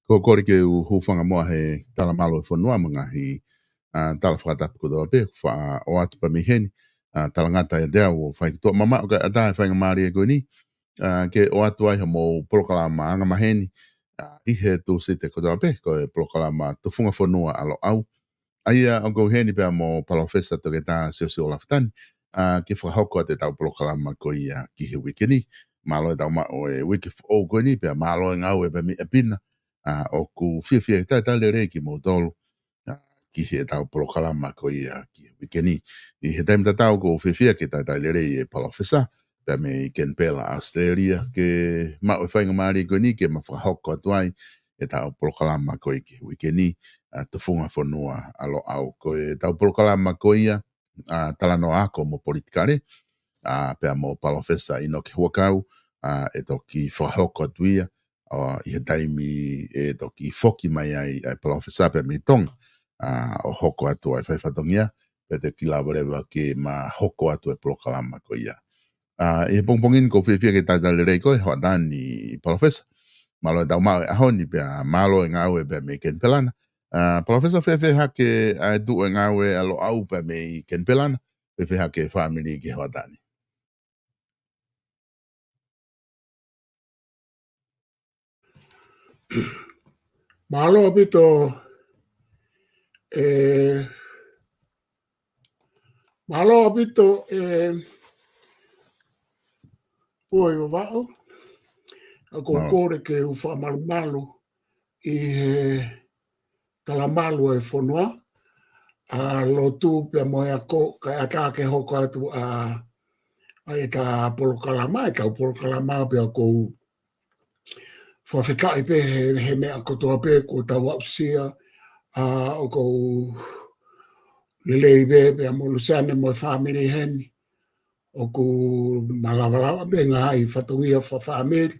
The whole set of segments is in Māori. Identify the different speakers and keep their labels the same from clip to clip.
Speaker 1: Ko kore ke u hufanga moa he tala malo e whanua mga hi tala whakatapu ko doa pe, wha o atu pa miheni, tala ngata e dea o whai ki toa mama, o ka ata e whainga maari e koe ni, ke o atu ai ha mo polokala ma anga maheni, i he tu site ko doa pe, ko e polokala ma tufunga whanua alo au. Aia o go heni pe mo PALOFESA to ke ta SIOSIUA LAFITANI, ki whahoko a te tau polokala ma ko i ki he wiki ni, malo e tau ma o e wiki o koe ni, pe malo e ngau e pe mi e pina, o ku fia tai le rei ki mo tolu, ki he tau polokala ma ko i ki he wiki ni. I he taimta tau ko fia ki tai le rei e PALOFESA, pe me i ken pela Australia, ke ma o whainga maari koe ni, ke ma whahoko atuai, e tau polokala ma ko i ki he wiki ni, tufunga fonua alo au ko e tau polokala ko ia talano ako mo politikare pe mo PALOFESA ino ke huakau e toki whahoko atuia i he taimi e toki foki mai ai PALOFESA pe mi tong o hoko atu ai whaifatongia pe te kilawarewa ke ma hoko atu e polokala ko ia i he pongpongin ko whiwhia ke taitale rei koe hoa dani PALOFESA malo e tau mau e ahoni pe malo e ngau e pe me ken pelana PALOFESA fefe hake ai tu e ngawe alo au pe me ken pelana fefe hake family ke hodani.
Speaker 2: Malo bito poi o vao ko kore ke u fa malo i talamalo e fonua lo tu pe mo ya ko ka ata ke hoko atu ai ta polokalama ta polokalama pe ko fa fika i pe he me ko to pe ko ta wa sia o ko lelei be mo lusane mo family hen o ku malavala be nga i fatongia fa family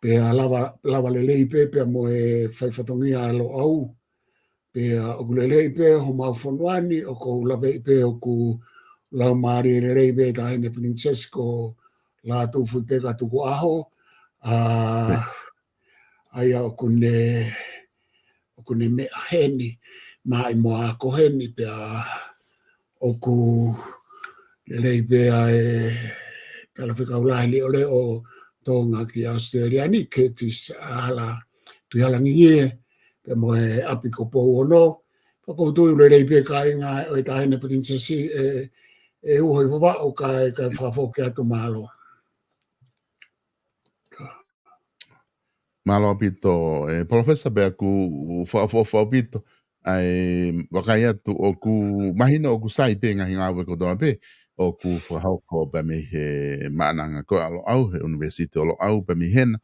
Speaker 2: pe lava lelei pe mo e fai fatongia lo au pe o lelei pe ho mau fonuani o ko lave pe o ku la mari lelei pe ta hene Francesco la tu fu pe ka tu aho ai o ku ne me heni mai mo a ko heni pe o ku lelei pe e tala whika ulahi li ole o tonga ki Australia ni ketis ala tu hala ngie pe mo e api ko po ono pa ko tu lelei pe ka inga o ta hene princesi e uho i wava o ka whafoke atu malo.
Speaker 1: Malo apito PALOFESA pe aku whaafo apito ai wakai atu o ku mahina o ku sai pe ngahi ngawe ko doa pe o ku whahauko pe me he maananga ko alo au he university alo au pe me hena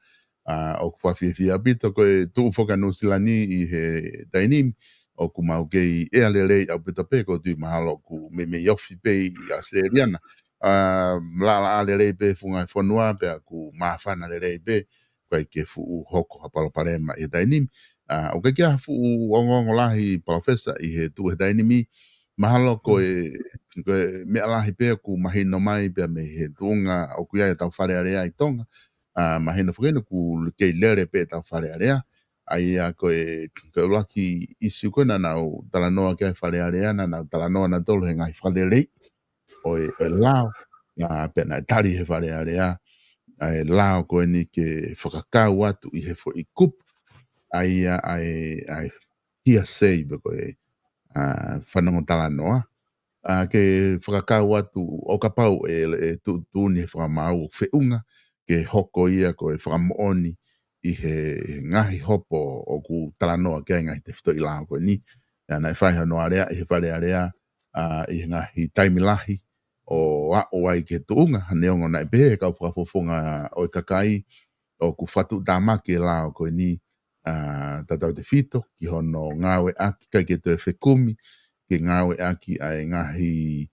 Speaker 1: o ku whawhiawhia apito ko e tu whoka nusilani i he dainim o ku mau kei e alelei au pita pe ko tui mahalo ku me yofi pe i Australiana la alelei pe funga whanua pe aku maafana alelei pe kai ke fu hoko hapalo parema e dainim o ke kia fu ongongo lahi PALOFESA i he tu he dainimi mahalo ko e me alahi pe ku mahino mai pe me he tunga o kuia e tau whare area i tonga mahino whakeno ku kei lere pe tau whare area ai ko e laki isi ko na nau talanoa ke whare area na nau talanoa na tolu he ngai whare rei o e lao pe na tari he whare area ai lao ko ni ke whakakau atu i he fo i kup ai hia sei be ko e whanongo talanoa ke whakakau atu o ka pau e tu ni he whakamau whiunga ke hoko ia ko e whakamooni i he ngahi hopo o ku talanoa ke ngahi te whito i lao ko ni na e whaiha no area i he whare area i he ngahi taimilahi o ai ke tuunga neongo na be ka whakafofonga o kakai o ku whatu tamake lao ko ni tatau te fito ki hono ngawe aki kai ke te whekumi ke ngawe aki ai ngahi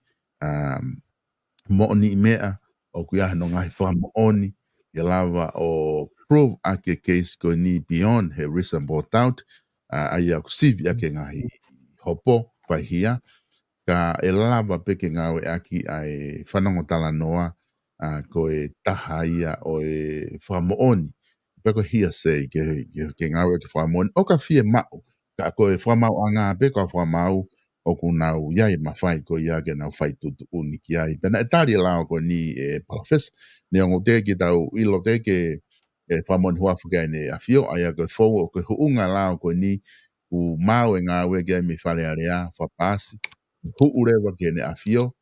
Speaker 1: mooni i mea o ku iaha no ngahi whakamooni ke lava o prove ake case ko ni beyond he reason brought out ai au sivi ake ngahi hopo whaihia ka e lava peke ngawe aki ai whanongo tala noa ko e taha ia o e whakamooni peko hearsay ke ngawe ke whamon o ka fie mau ka ko e whamau anga pe ka whamau o ku nau iai mawhai ko ia ke nau whai tutu uni ki ai pena e tari lao ko ni e palofesa ne ongo te ki tau ilo te ke e whamon huafu ke ne a fio ai a ko fou o ke huunga lao ko ni u mau e ngawe ke mi whale area whapasi huurewa ke ne a fio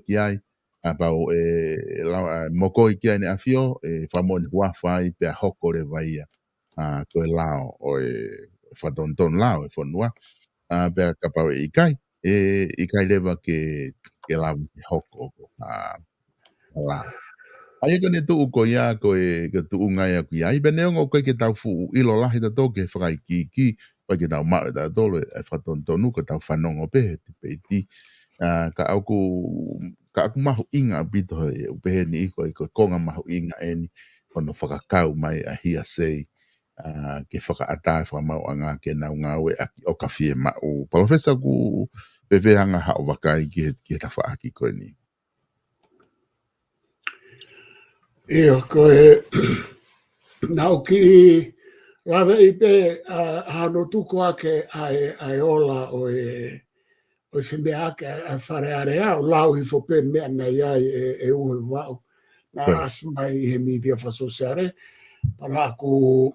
Speaker 1: ki ai a pau moko i kia ne a fio e whamoni huawhai pe a hoko le vaia ko e lao o e whatonton lao e whanua pe a kapau e ikai lewa ke lao ke hoko lao. Ai ka ne tuu ko ia ko e ke tuu ngai a kui ai bene ongo koe ke tau fuu ilo lahi ta tō ke whakai ki pa ke tau mao ta tōlo e whatontonu ko tau whanongo pe te peiti ka aku mahu inga bito e upehe ni iko konga mahu inga eni kono whakakau mai a hearsay ke whakaatai whamau anga ke nau ngawe o ka fie mau. Palofesa ku pewehanga hao wakai ki ta whaaki koe ni.
Speaker 2: Ia, koe nau ki lawe i pe hano tuko ake ai ola o se mea ake a whare area o lau i fope mea nei ai e uhe wau. Na asmai he media whasosiare, para aku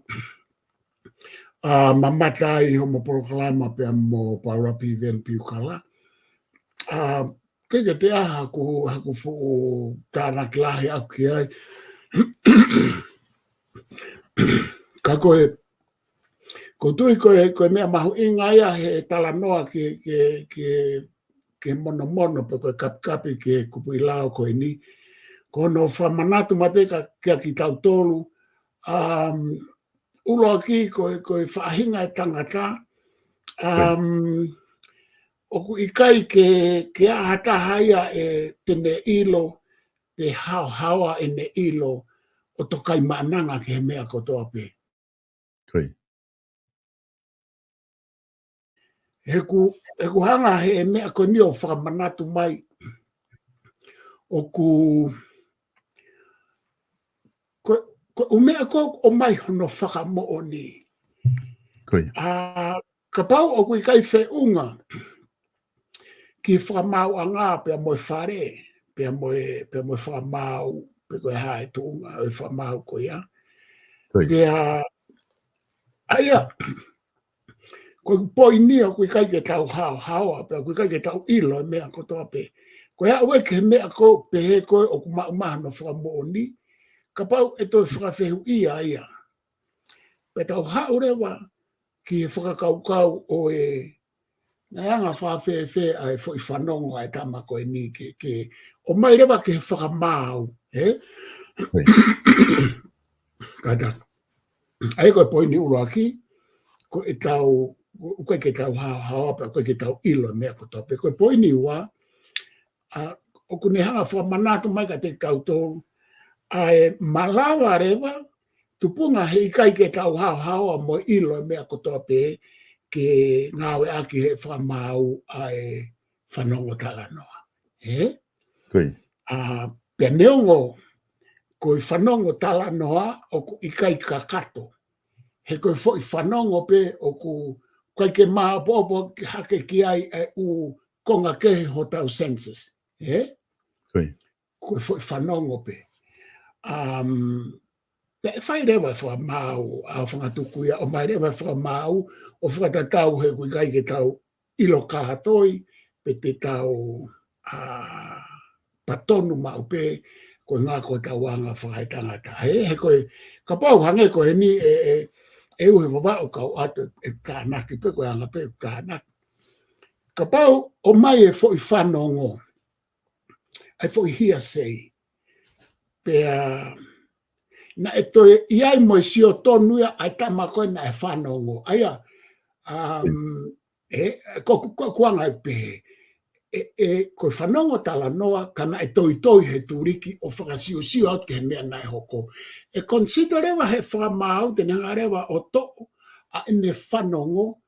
Speaker 2: mamata i homo proklama pe mo paurapi ven piukala. Keke te aha haku fu tāna kilahi aku ki ai. Ka koe, ko tui koe mea mahu inga ia he tala noa ke mono pe koe kapi ke kupu i lao koe ni. Ko no whamanatu mape kia ki tau tolu. Ulo aki koe whahinga e tangata. Oku ikai ke ahata haia e tene ilo, pe hawa e ne ilo o tokai maananga ke he mea kotoa pe.
Speaker 1: Koi.
Speaker 2: Heku hanga he mea koe ni o whamanatu mai oku o mea ko o mai hono whakamo o ni.
Speaker 1: Koi.
Speaker 2: Ka pau oku ikai whiunga ki whamau a ngā pe a moe whare, pe a moe whamau, pe koe hae tuunga o whamau ko ia. Pe a aia, koe poi nia koe kai ke tau hawa, pe a koe kai ke tau ilo mea kotoa pe. Koe hao eke he mea ko pe he koe o kuma umahano whakamo o ni, ka pau e toi whakawhehu ia. Pe tau hao rewa ki he whakakaukau o Nai anga whawhewhe ai fo i whanongo ai tama koe ni ke o mai rewa ke whakamau, Kata, ai koe poi ni uro aki, ko e tau, koe ke tau hawa, koe ke tau ilo mea ko tope. Koe poi ni ua, o kune hanga whamanatu mai ka te tau tōru, ai malawa rewa, tupunga he ikai ke tau hawa mo ilo mea ko tope, ke ngawe aki he whamau ai whanongo tala noa.
Speaker 1: Koi.
Speaker 2: Pea neongo, koe whanongo tala noa o ku ikai kakato. He koe fo i whanongo pe o ku koe ke maa popo hake ki ai u konga kehe ho tau census.
Speaker 1: Koi.
Speaker 2: Koe fo i whanongo pe. E whai rewa whamau a whangatukuia, o mai rewa whamau o whakatatau he kui kai ke tau ilo kahatoi, pe te tau patonu mau pe, koe ngā koe tau wanga whakai tangata. He koe, ka pau hange koe ni e uhe wawao kau atu e kānaki pe koe anga pe kānaki. Ka pau o mai e fo i whanongo, ai fo i hearsay, pe na e toi iai mo sio tonuia ai tama koe na e whanongo. Aia, ko kuanga e pehe. Koe whanongo tala noa, kana e toi he turiki o whakasiosio au ke he mea nai hoko. E consider rewa he whamau, te nanga rewa o toko, a ene whanongo,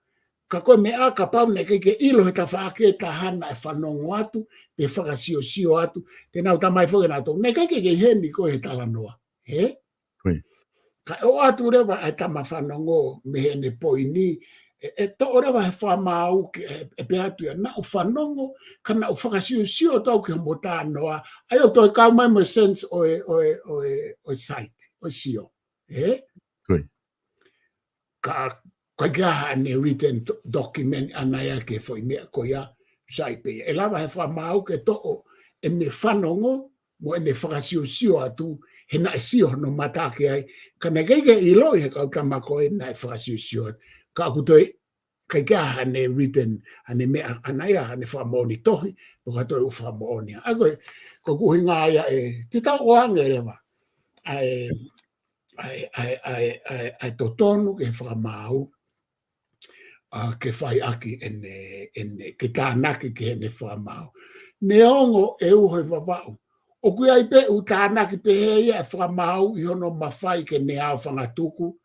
Speaker 2: ka koe mea ka pau ne ke ilo he ta whaake ta hana e whanongo atu, pe whakasiosio atu, te nau tamai whoke nā tō. Ne ke heni koe he tala noa. Ka o atu rewa ai tama whanongo me hene poini, e to rewa he whamau e pe atu ia na o whanongo, ka na o whakasiusio tau ki homo tānoa, ai o toi kau mai mo sense o site, o sio.
Speaker 1: Koi.
Speaker 2: Ka kia ne written document anaya ke foi mea koia, sai pe. E lava he whamau ke to e me whanongo, mo e me whakasiusio atu, he na e sio no mata ke ai, ka na keike i loi he kau kamako e na e whakasiusio. Ka aku toi, kai kia hane written, hane mea anaya, hane whamoni tohi, mo ka toi u whamoni. Ako e, ko kuhi ngā ia e, ti tau o hange rewa, ai to tonu ke whamau, ke whai aki ke tānaki ke hene whamau. Ne ongo e uhe wawau. O kui ai pe u tānaki pe heia e whamau i hono mawhai ke ne au whangatuku.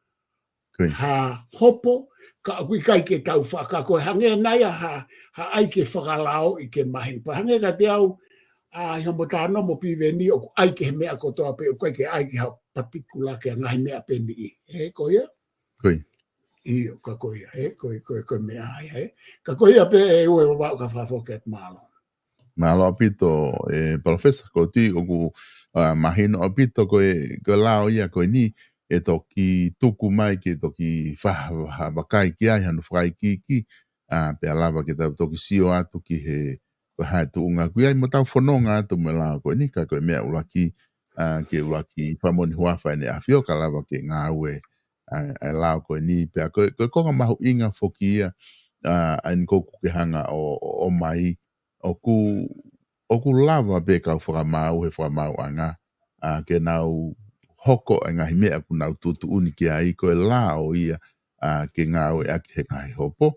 Speaker 2: Ha hopo, ka kui kai ke tau whakako. Hange naia ha ai ke whakalao i ke mahin. Pa hange ka te au, i homo tāno mo piveni o ai ke he mea kotoa pe o kai ke ai ke hao patikula ke ngahi mea pe ni i. He koia?
Speaker 1: Koi.
Speaker 2: Iyo, ka koia, koe mea ai, ka koia pe e ue wau ka whafoket malo.
Speaker 1: Malo apito e palofesa ko ti o ku mahino apito ko lao ia ko ni e toki tuku mai ke toki wha bakai ki ai hanu whai ki pe alava ke tau toki sio atu ki he ko hai tu unga kui ai mo tau whanonga atu me lao ko ni ka koe mea ulaki ke ulaki whamoni huawha ne awhio ka lava ke ngā ue e lao ko ni pe a koe konga mahu inga whoki ia ai koku ke hanga o mai o ku lava be ka whakamau he whakamau anga ke nau hoko e ngahi mea ku nau tutu uni ki ai koe lao ia ke ngā ue aki he ngahi hopo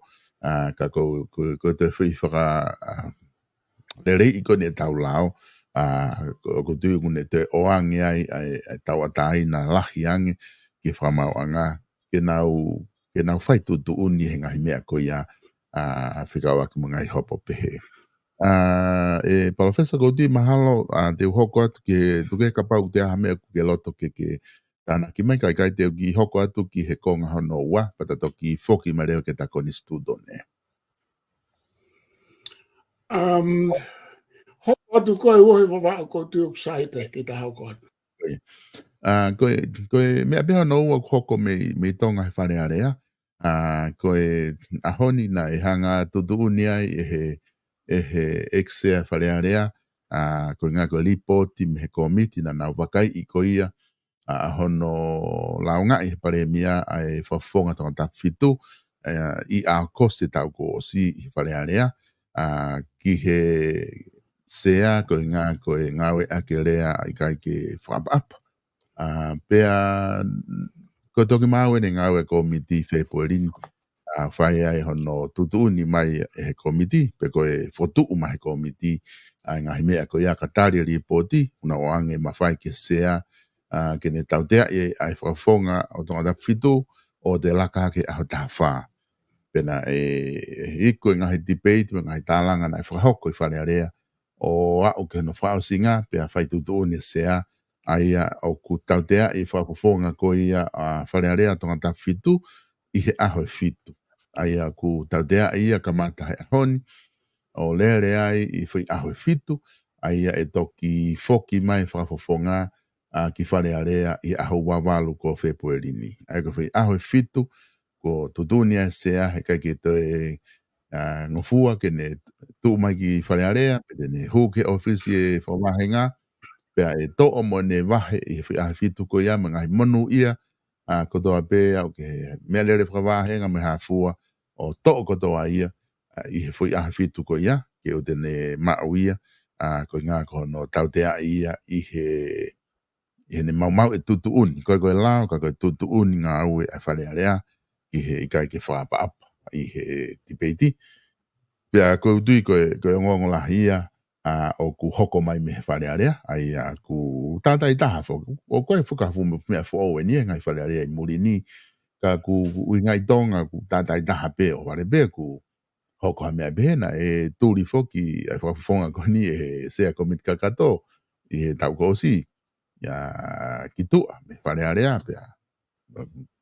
Speaker 1: ka ko te whi le rei i kone tau lao ko tui kune te oangi ai tau atai na lahi ange ke whakamau anga ke nau whai tutu uni he ngahi mea ko ia whikau aki mga i hopo pehe. E palofesa ko di mahalo te hoko atu ke tuke ka pau te aha mea ku ke loto ke tāna ki mai kai te ki hoko atu ki he konga hono ua patato ki foki mareo ke takoni studone.
Speaker 2: Hoko atu koe uhe wawau ko tu saipe ki ta hoko atu.
Speaker 1: Koe mea beha no ua hoko me tonga he whare area. Koe ahoni na e hanga tutu uni ai e he exea whare area. Koe ngā koe lipoti me he komiti na nau wakai i ko ia. Hono launga i he pare mia ai whafonga tonga tapitu. I a kose tau ko si i whare area. Ki he sea koe ngāwe ake rea i kai ke whaapa. Pea ko toki mawe ne ngawe komiti Februari whai ai hono tutuuni mai he komiti pe koe fotu mai he komiti ngahi mea ko ia katari ripoti una oange mawhai ke sea ke ne tautea ai whafonga o tonga tapitu o te laka ke aho tawha pena iko ngahi debate ngahi tālanga nai whahoko i whare area o au ke no whao singa pea whai tutuuni sea aia o ku tautea i whapofonga ko ia wharearea tonga ta fitu i he aho fitu. Aia ku tautea ia kamata he ahoni o lere ai i whi aho fitu aia e toki foki mai whapofonga ki wharearea i aho wawalu ko Februari ni. Aia ko whi aho fitu ko tutunia sea he kai ki te ngofua ke ne tu mai ki wharearea pe ne huke ofisi e whawahenga pea e to'o mo ne wahe i fitu ko ia mga monu ia ko toa pe au ke mea lere whakawahenga me hafua o to'o ko toa ia i he fitu ko ia ke o tene mau ia ko ngā ko no tautea ia i he ne mau e tutu uni koe lao ka koe tutu uni ngā ue e wharearea i he i kai ke whaapa i he tipeiti pea koe utui koe ngongo lahi ia o ku hoko mai me wharearea ai ku tātai taha whoku o koe whukafumu mea who'o e nie ngai wharearea i muri ni ka ku ui ngai tonga ku tātai taha pe o ware pe ku hoko ha mea behena e tūri whoki e whakafonga ko ni e sea komit kakato i he tau ko si ki tua me wharearea pea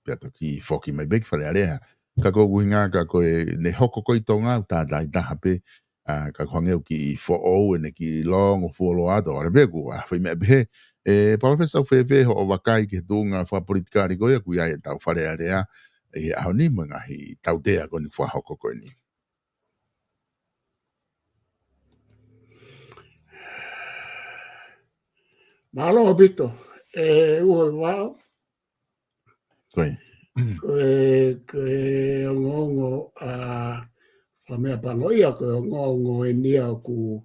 Speaker 1: Piato ki foki mai beki whare area. Ka ko winga ka ko ne hoko koi tonga ta dai taha pe ka kongeu ki fo o ne ki long o fo lo ato ore beku a fai me be palofesa fe o wakai ki tunga fa politikari ko ya ku ya tau whare area a ni manga hi tau dea ko ni fa hoko ko ni.
Speaker 2: Malo bito ua wao
Speaker 1: Koi.
Speaker 2: Koe ngongo whamea pangoia koe ngongo e nia ku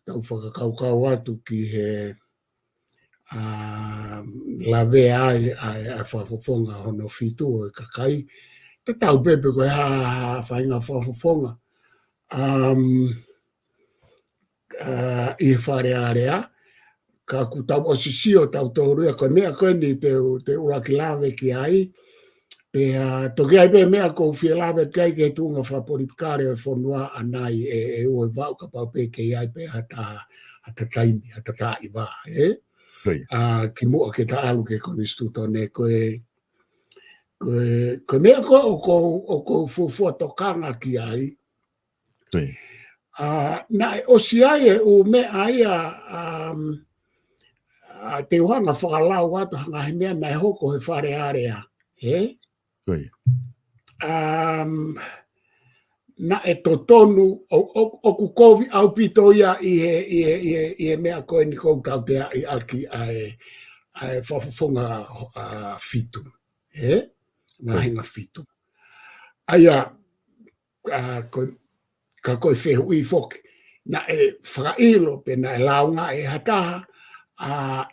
Speaker 2: tau whakakaukau atu ki he lawe ai whafofonga hono fitu o e kakai. Te tau pepe koe ha whainga whafofonga. I whare area, ka ku tau osisio tau tōruia koe mea koe ni te ura ki lawe ki ai, pe toki ai pe mea ko fia lawe kai ke tunga wha politikare o whanua anai e ue vau ka pau pe ke ai pe hata taimi, hata tai wā, ki mua ke ta alu ke konistu tone koe mea koe o ko fufua tokanga ki ai, na e osi ai e u mea ai te uhanga whakalau atu hanga he mea nei hoko he whare area, na e to tonu o ku kovi au pito ia i he mea koe ni kou tau tea i alki ai whafafonga fitu, ngā hinga fitu. Aia, ka koe whehu i whoke, na e whakailo pe na e launga e hataha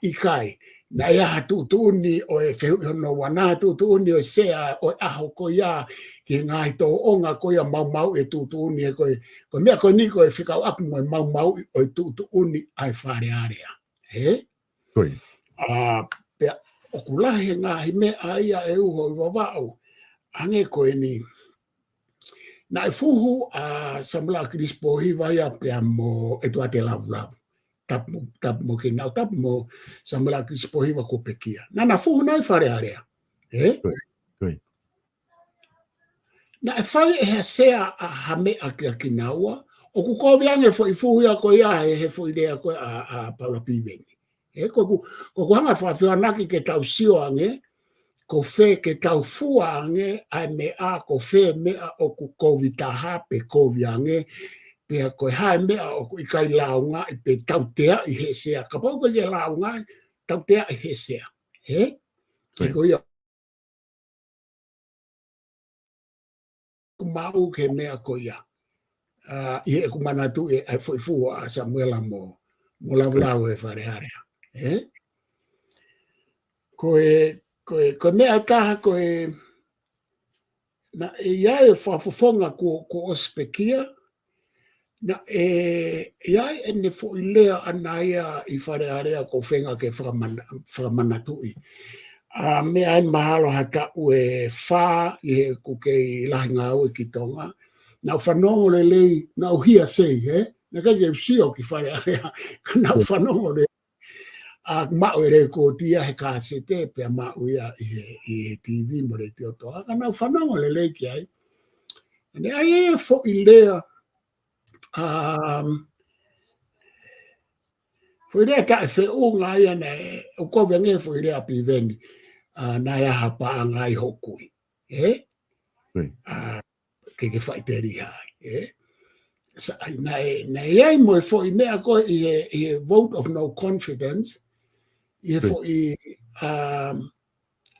Speaker 2: i kai. Na e aha tūtuni o e whehu i hono wana tūtuni o e sea o e aho ko ia ki ngā hito onga ko ia mau e tūtuni e koe mea koe ni koe whikau aku mo e mau o e tūtuni ai whare area. Pea o kulahe ngā hi mea aia e uho i wawao, ange koe ni na e fuhu samla krispo hiwa ia pea mo e tua te lavu. Tap mo ke nau tap mo samla krispo hiwa ko pekia. Na fuhu nai whare area. Na e whai e hea sea a hamea ki naua, o ku kovi ange fo i fuhu ia ko ia he fo i rea koe a Palapiweni. Ko hanga whawhia naki ke tau sio ange, ko whē ke tau fua ange, ai mea ko whē mea o ku kovi taha pe kovi ange, pea koe hae mea o ku ikai launga i pe tau tea i he sea. Ka pau ko ia launga tau tea i he sea. Ko ia mau ke mea ko ia. I he kumanatu e ai fua a Samuela mo laulau e whare harea. Koe mea taha koe na e iai e whafofonga ko ospekia, na e iai e ne fo i lea ana ia i whare area ko whenga ke whakamanatui. Mea ai mahalo hata ue wha i he kuke i lahinga au i ki tonga, na whanongo le lei, na uhia sei, na kai ke usio ki whare area, na whanongo le mau e re ko tia he kasete pe mau ia i he TV mo re te oto. Na whanongo le lei ki ai. Ne ai e fo i lea fo i lea ka e whiunga ia na o kowe nge fo i lea piveni na ia hapa anga i hokui. Ke whaiteri hai. Na iai mo e fo i mea koe i he vote of no confidence, i fo i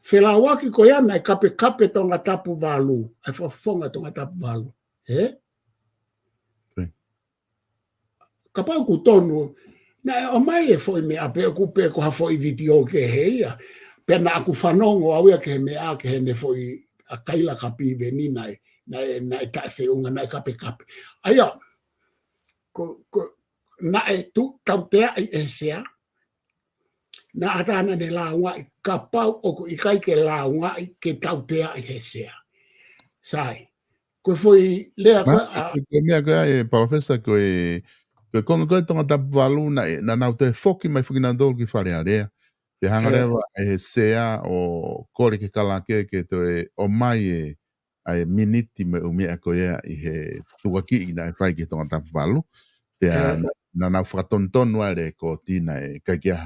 Speaker 2: whelawaki ko ia na kape tonga tapu walu, ai whafonga tonga tapu walu. Ka pau ku tonu, na o mai e fo i mea pe ko ha fo i video ke heia, pe na aku whanongo au ia ke he mea ke he ne fo i a kaila kapi veni na e tae whiunga na e kape. Aia, na e tu tau tea i e sea, na atana ne launga i ka pau o ku i kai ke launga i ke tau tea i he sea. Sai, koe foi lea koe a...
Speaker 1: Mea koe e palofesa koe kono koe tonga tapu walu na nau te foki mai whakina dolu ki whare area. Te hanga lewa e sea o kore ke kala ke to e o mai e miniti me umia ko ia I he tuaki I na fai ke tonga tapu palu. Te na na whakatonton wale ko tina e kakia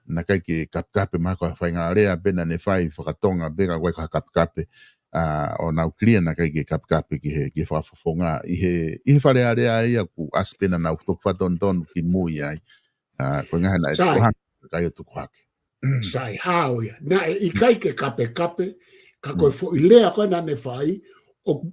Speaker 1: na kai ke kapkape mako fai ngā rea pena ne fai whakatonga bega wai ka kapkape o nau klia na kai ke kapkape ki he whafofonga I he whare area ia ku aspena na utok whatonton ki mui ai. Ko ngaha na e tukuhanga kai o tukuhake.
Speaker 2: Sai hao ia. Na I kai ke kape ka koe fo I lea koe na ne whai o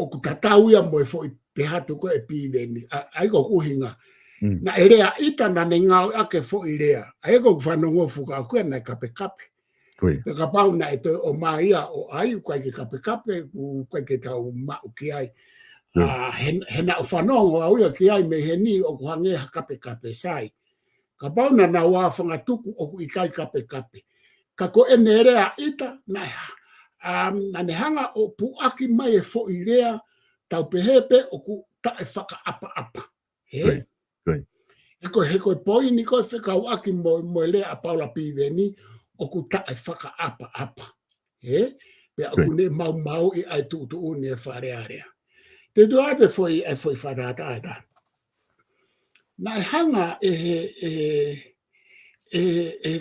Speaker 2: ku tatau ia mo e fo I pehatu koe e pīveni. Ai ko kuhinga. Na e rea ita na ne ngau ake fo I lea. Ai ko whanongo fuka koe na kape. Pe ka pau na e toi o maia o ai koe ke kape koe ke tau mau ki ai. He na o whanongo au ia ki ai me he ni o kuhangeha kape sai. Ka pau na na wā whangatuku o ku I kai kape. Ka ko e ne rea ita na ne hanga o puaki mai e fo I rea tau pehepe o ku ta e whaka apa. He koe poini koe whekau aki mo lea a paula pīveni o ku ta e whaka apa. He? Pea o ku ne mau I ai tu uni e whare area. Te doa pe foi wharata. Na hanga e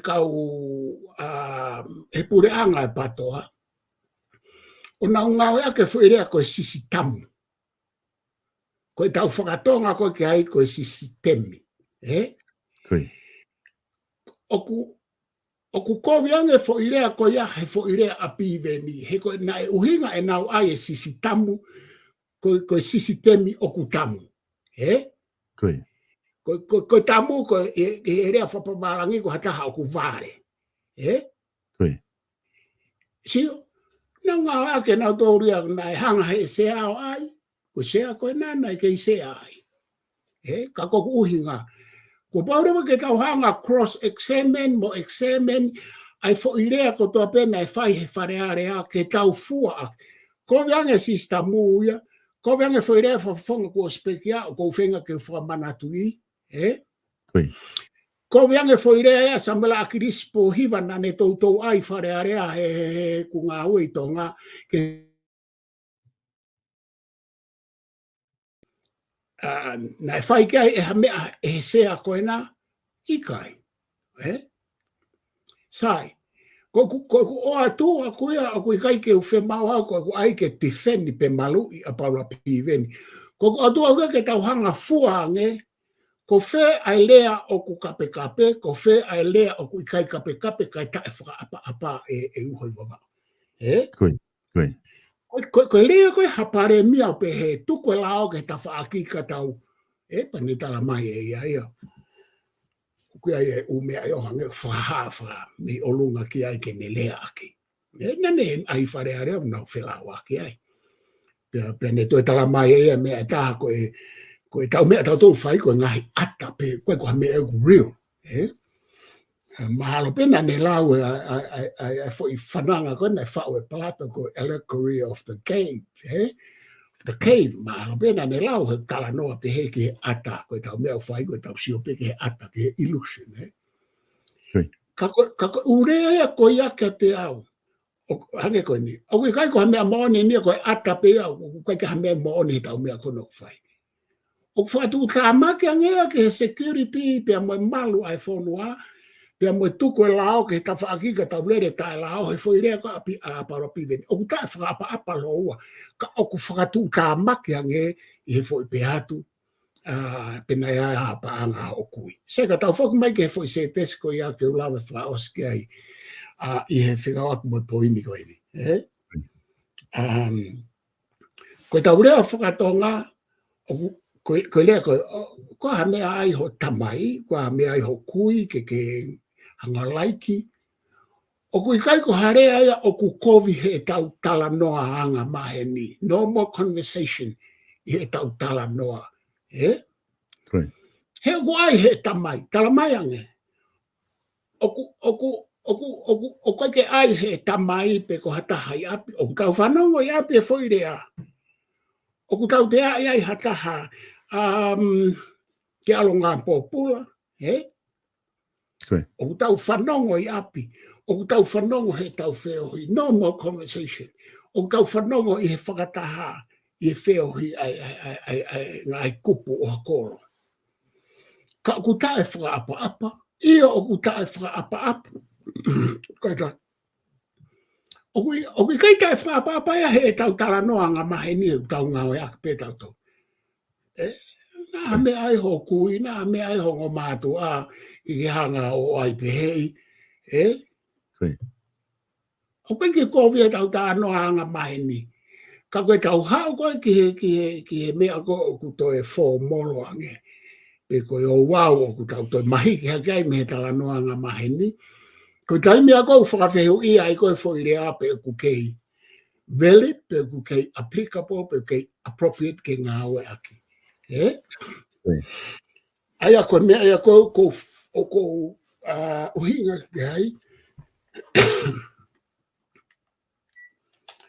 Speaker 2: kau e pureanga e patoa. O na ngau ake foi rea koe sisitamu. Koe tau whakatonga koe ke ai koe sisitemi. Oku koviange fo ilea ko ia he fo ilea api veni. He ko na uhinga e nau ai e sisitamu ko sisitemi oku tamu. He? Ko tamu ko e rea whapabarangi ko hataha oku vare. He? Sio? Na ngā ake nau tōria na e hanga he sea o ai. Ko sea ko e nana e kei sea ai. He? Ka koku uhinga. Ko paurewa ke tau hanga cross-examine mo examine ai fo ilea ko toa pena e whai he wharearea ke tau fua. Ko viange sistamu ia, ko viange fo ilea whafonga ko spekia o ko whenga ke whamanatui. Ko viange fo ilea samela akirispo hiva na ne tau ai wharearea he ku ngā ui tonga ke na e whai kia e hamea e sea koe na I kai. Sai. Ko o atua kuia o kui kai ke u whemau au ko ai ke tifeni pe malu I a paula pīveni. Ko atua ua ke tau hanga fuange ko whe ai lea o ku kape, ko whe ai lea o ku kai kape kai tae whaka apa e uhoi waka. Ko lea koe hapare mia pe he tuko lao ke ta whaaki ka tau. Pani tala mai ia. Kuia e umea e ohange whahafa me olunga ki ai ke me lea aki. Nane ai whare are au nau whelao aki ai. Pea ne toi tala mai ea mea e taha koe tau mea tau tau whai koe ngahi ata pe koe koe mea e real. Mahalo pena ne lau e fwoi whananga koe ne whao e plata koe allegory of the cave. The cave, mahalo pena ne lau he tala noa pe he ke ata koe tau mea whai koe tau sio pe ke ata ke illusion. Ka urea ia koe ake te au. Hange koe ni. O koe kai koe mea maoni ni koe ata pe au. Koe ka mea maoni tau mea kono whai. O whatu tā make angea ke security pia moe malu ai whonua. Pia moe tuko e lao ke ta whaaki ka tau lere tae lao. He fo irea ka api a paropi veni. O ta whakapa loa. Ka o ku whakatu tā make angea I he fo I peatu. Pena ia hapa anga o kui. Seka tau whaku mai ke fo I se tesko ia ke ulawe whaoske ai. I he whingau aku mo poini koe ni. Koe tau rea whakatonga, koe lea koe ha mea ai ho tamai, koe ha mea ai ho kui ke hanga laiki. O koe kai ko harea ia o ku kovi he tau tala noa anga mahe ni. No more conversation I he tau tala noa. He ko ai he tamai, tala mai ange. O koe ke ai he tamai pe ko hataha I api. O ku tau whanongo I api e foi rea. O ku tau te ai hataha ke alonga popula. O tau whanongo I api. O tau whanongo he tau wheohi. No more conversation. O tau whanongo I he whakataha. I he wheohi ai kupu o hakoro. Ka ku tae whakaapa-apa. Ia o ku tae whakaapa-apa. Kaita. O kui kai tae whakaapa-apa ia he tau tala noa ngā mahe ni u tau ngā oe akpe tau tau. Nā me ai ho kui, nā me ai ho ngō mātu a I ke hanga o ai pehei. O kai ke kōwia tau tā noa ngā mahe ni. Ka koe tau hao koe ki he mea ko o ku toe fō molo ange. Pe koe o wau o ku tau toi mahi ki hakai me he tala noa ngā mahe ni. Koe tai mea kou whakawhehu ia I koe fo I rea pe ku kei valid, pe ku kei applicable, pe kei appropriate ke ngā oe aki. Aia koe mea ia kou uhinga ke hai.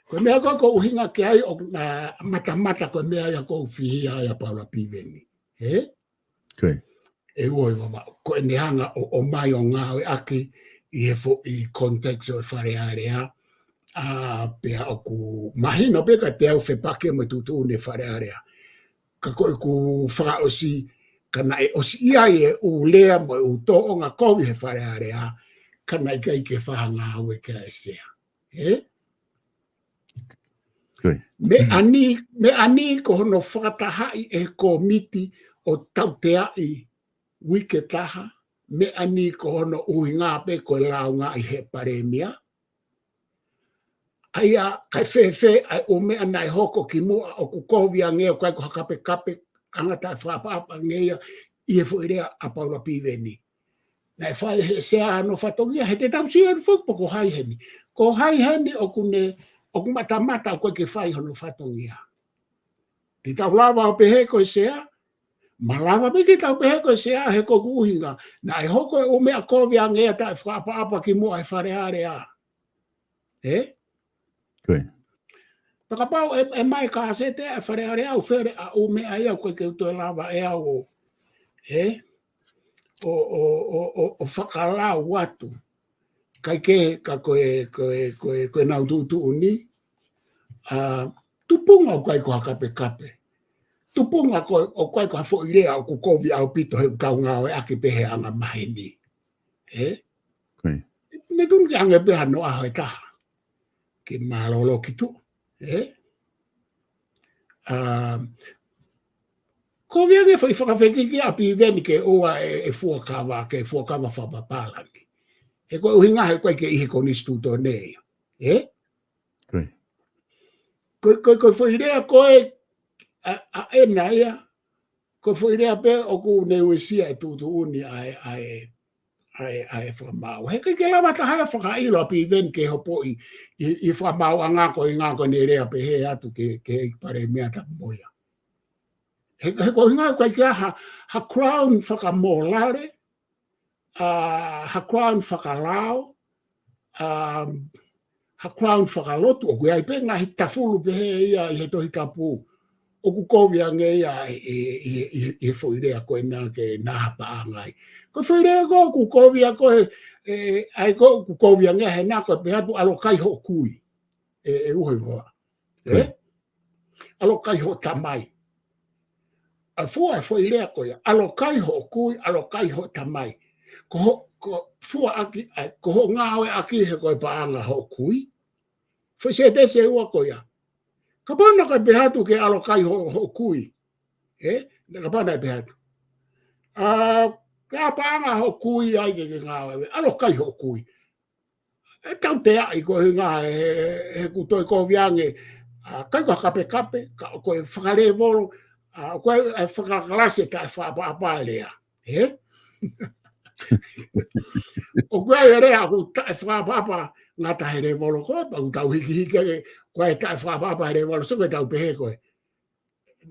Speaker 2: Koe mea kou uhinga ke hai o mata koe mea ia kou whihia ia paula piveni. E oi mama, koe nehanga o mai o ngā oe aki I he fo I context o whare area. Pea o ku mahino pe ka te au whepake mo tutu ne whare area. Ka koe ku whakaosi, kana e osi ia e u lea mo u tō o ngā kovi he whare area, kana I kai ke whahanga aue kia e sea. Me ani ko hono whakatahai e komiti o tau te ai wike taha, me ani ko hono ui ngā pe koe lau ngā I he paremia. Aia kai whewhe ai o mea nai hoko ki mua o ku kovia ngea kai ko hakape kape angata whapapa ngea I he fuirea a paula piveni. Nai whai he sea ano whatongia he te tau sian whukpo ko hai heni. Ko hai heni o ku mata o koe ke whai hono whatongia. Ti tau lava o pehe koe sea, malawa me ki tau pehe koe sea he ko kuhinga. Nai hoko o mea kovia ngea tai whapapa ki mua he wharearea. Pakapau e mai ka se te whare are au where a o mea ia koe ke utoe lava e au o whakalau watu. Kai ke ka koe nau tutu uni. Tupunga o kai ko hakape kape. Tupunga o kai ko hafo irea o ku kovi au pito he kau ngā o e ake pehe anga mahe ni. Ne tunu ki ange peha no aho e taha. Ki malolo ki tu. Ko viange foi whakawheki ki api veni ke oa e fuakawa whapapalangi. He koe uhinga he koe ke ihe konistu to nei. Koe whairea koe a ena ia. Koe whairea pe o ku neuesia e tutu uni ai whamau. He kai ke lawa tahaya whakailo api veni ke hopo I whamau a ngako ne rea pe he atu ke pare mea tapu moia. He ko hinga kai kia ha crown whakamolare, ha crown whakalao, ha crown whakalotu, o kui ai pe ngahi tafulu pe he ia I he tohi tapu, o ku kovia nge ia I whoirea koe nā ke nāpa angai. Ko whoirea ko ku kovia koe, ai ko ku kovia nge he nā koe pe hatu alo kai ho kui, uhe hoa. Alo kai ho tamai. A fua e whoirea koe, alo kai ho kui, alo kai ho tamai. Ko fua aki, ko ho ngāwe aki he koe paanga ho kui. Fui se te se ua koe. Ka pana kai behatu ke alo kai ho kui. Ka pana e behatu. Ka paanga ho kui ai ke ngāwe, alo kai ho kui. E tau te ai koe ngā he kutoi ko viange, kai ko kape, koe whakare volo, koe whakakalase ka whapapa lea. O koe e rea ku tae whapapa ngā tahe re volo koe, pa ku tau hiki koe tae whapapa re volo, so koe tau pehe koe.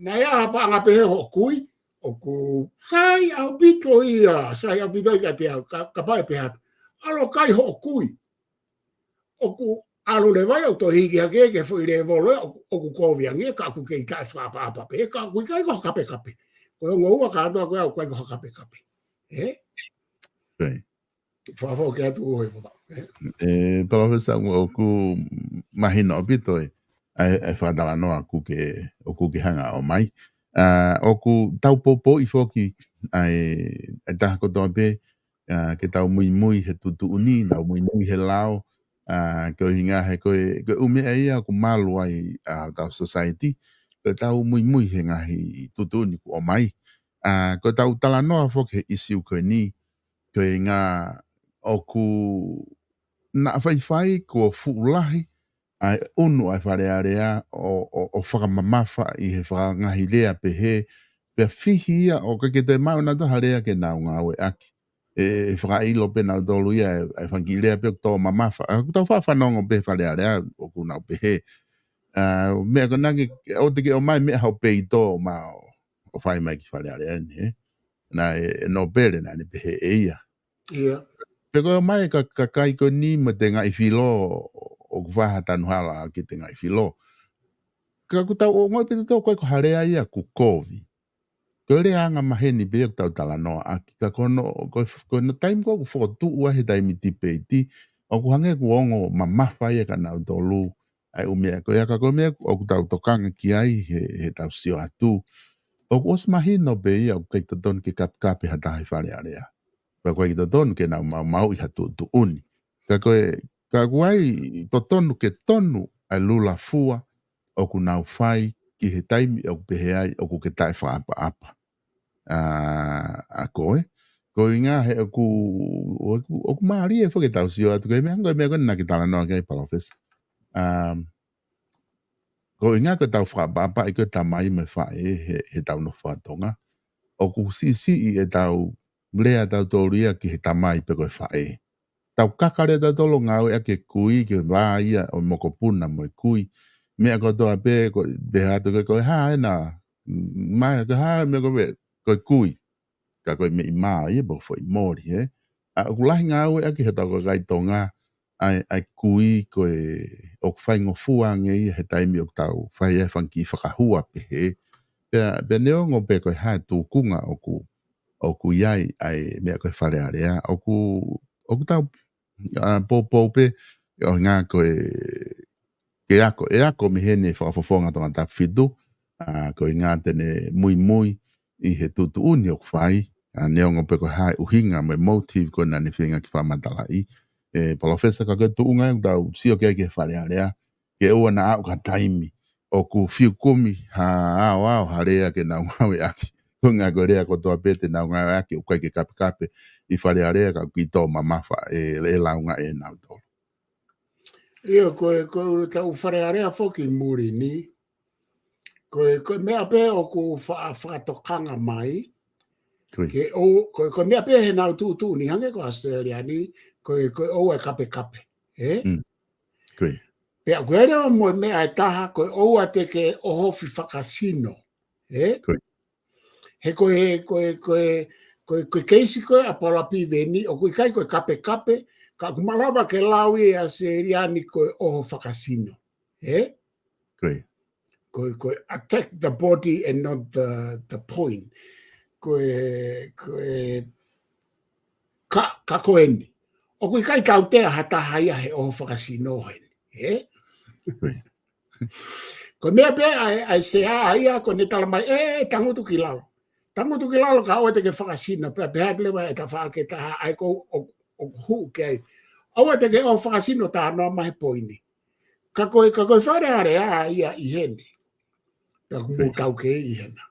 Speaker 2: Nai a pa ngā pehe ho kui, o ku sai au pito ia ka te au, ka pae pehe atu. Alo kai ho kui. O ku alu le vai o to hiki ke foi re volo, o ku kovia nge ka ku kei tae whapapa pehe, ka ku kai ko kape. Koe ngō ua ka atua koe au koe ko kape. Whawhau ke atu oi papa.
Speaker 1: Palofesa o ku mahino o pito ai whadala noa ku ke hanga o mai. O ku tau popo I foki ai taha kotoa pe ke tau mui he tutu uni, tau mui he lao, ke o hinga he koe umea ia ku malu ai tau society, ke tau mui he ngahi tutu uni ku o mai. Ko tau tala noa foki he isiu koe ni, koe ngā o ku na whai ko fuulahi ai unu ai wharearea o whakamamafa I he whakangahi lea pe he pe fihi ia o ke te mau na taha lea ke nau ngā ue aki. E whakailo pe nau tolu ia ai whangi lea pe tō mamafa. Ku tau whawhanongo pe wharearea o ku nau pe he. Mea ko nangi o te ke o mai mea hau pe I tō ma o whai mai ki wharearea ni he. Na no pere na ni pe he e ia.
Speaker 2: Ia.
Speaker 1: Peko mai ka kai ko ni ma te ngai filo o kuwaha tanu hala ki te ngai filo. Ka ku tau o ngoi pete tau koe ko harea ia ku kovi. Ko le anga maheni pe ku tau tala noa aki ka kono no time ko ku whotu ua he taimi tipe iti o ku hange ku ongo mamafa ia ka nau tolu ai umea ko ia ka ko mea o ku tau tokanga ki ai he tau sio atu. O ku os mahino pe ia o kei taton ke kapi hatahi whare area. Ka koe ki tonu ke nau mau I hatu tu uni. Ka koe, ka kuai to tonu ke tonu ai lula fua o ku nau whai ki he taimi o ku pehe ai o ku ke tai whaapa apa. A koe, ko inga he o ku maari e whake tau sio atu koe mea koe na ki tala noa kei palofesa. Ko inga koe tau whaapa apa I koe tamai me whae he tau no whatonga. O ku si e tau lea tau tōria ki he tamai pe koe whae. Tau kakare tau tolo ngau ea ke kui ke wā ia o moko puna mo kui. Mea kotoa pe koe behatu koe haa ena. Mai koe haa mea koe kui. Ka koe me I maa ia bo fo I mori he. A kulahi ngau ea ki he tau koe kai tonga ai kui koe o kwhai ngofua nge ia he taimi o tau whai e whanki whakahua pe he. Pea neongo pe koe haa tūkunga o ku iai ai mea koe whare area o ku tau pōpō pe o ngā koe e ako mi hene whakafofonga tonga tap whitu koe ngā tene mui I he tutu uni o kwhai neongo pe koe hai uhinga me motive koe nani whinga ki whamatala I palofesa ka koe tuunga tau sio kei ke whare area ke ua na au ka taimi o ku whiu kumi ao harea ke nau ngawe aki Kunga gorea ko toa pete na ngā ake o kai ke kape I whare area ka ki tō mamafa e launga e nau tō.
Speaker 2: Ia koe tau whare area whoki muri ni. Koe mea pe o ku whaatokanga mai. Koe mea pe he nau tūtū ni hange ko Australia ni. Koe o e kape.
Speaker 1: Koe.
Speaker 2: Pea koe reo mo mea e taha koe o a te ke ohofi whakasino.
Speaker 1: Koe.
Speaker 2: He koe keisi koe a palapi veni o koe kai koe kape ka kumalawa ke lawi a seriani koe oho whakasino. Koe attack the body and not the point. Koe ka koe ni. O koe kai tau tea hata haia he oho whakasino hen. Koe mea pe ai se haia koe ne tala mai tangutu ki lalo. Tangutu ki lalo ka oe te ke whakasino. Pea behad lewa e ta whaake taha ai ko o hu kei. Oe te ke o whakasino taha noa mahe poini. Ka koe whare area ia I hene. Ka kumu tau ke I hena.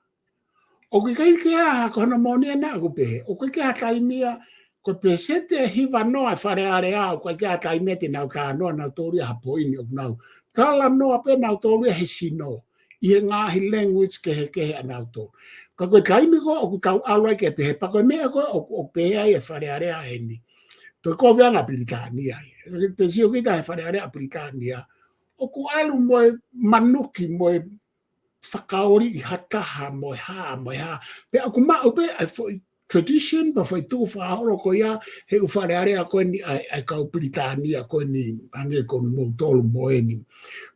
Speaker 2: O koe kai ke aha ko hana monia na aku pehe. O koe ke hata imia ko pesete hiva noa whare area o koe ke hata imia te nau taha noa nau tōria ha poini o nau. Tala noa pe nau tōria he sino. I he ngahi language kehe anau tō. Ka koe taimi ko o tau alai ke pehe. Pa koe mea ko o pehe ai e whare area heni. Toi ko veanga Britania. Te sio kita he whare area Britania. O ku alu moe manuki moe whakaori I hataha moe ha. Pe aku mao pe ai foi tradition pa foi tu whahoro ko ia he u whare area koe ni ai kau Britania koe ni ange ko mo tolu moe ni.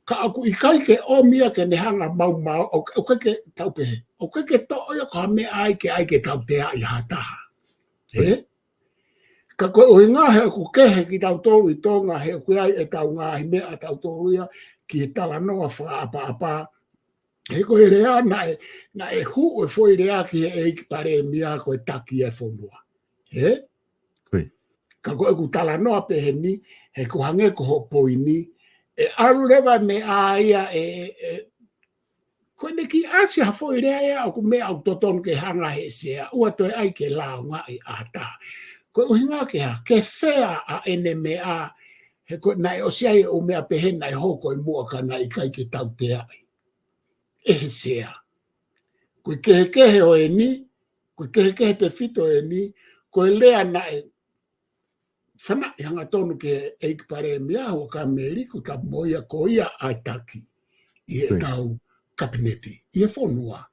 Speaker 2: Ka aku I kai ke o mia ke ne hanga mau o kai ke tau pehe. O kai ke to oia ko me ai ke tau tea I hataha. ka koe o ngā he ku kehe ki tau tolu I tonga he koe ai e tau ngā hi mea tau tolu ia ki e tala noa wha apa he koe rea na e hu e foi rea ki he eiki pare mia koe taki e fonua. He? Ka koe ku tala noa pe he ni, he ku hange ko ho poini, e alu rewa me a ia koe ne ki asi ha foi rea ea o ku mea au toton ke hanga he sea, ua toi ai ke lao ngā I ata. Koe uhinga ke ha, ke whea a ene mea, he koe nai o siai o mea pehe nai hoko I mua ka nai kai ke tau te ai. E he sea. Koe kehe o e ni, koe kehe te fito e ni, koe lea nai, whana I hanga tonu ke eik pare mea ho ka meriku ka moia ko ia ai taki I e tau kabineti. I e whonua.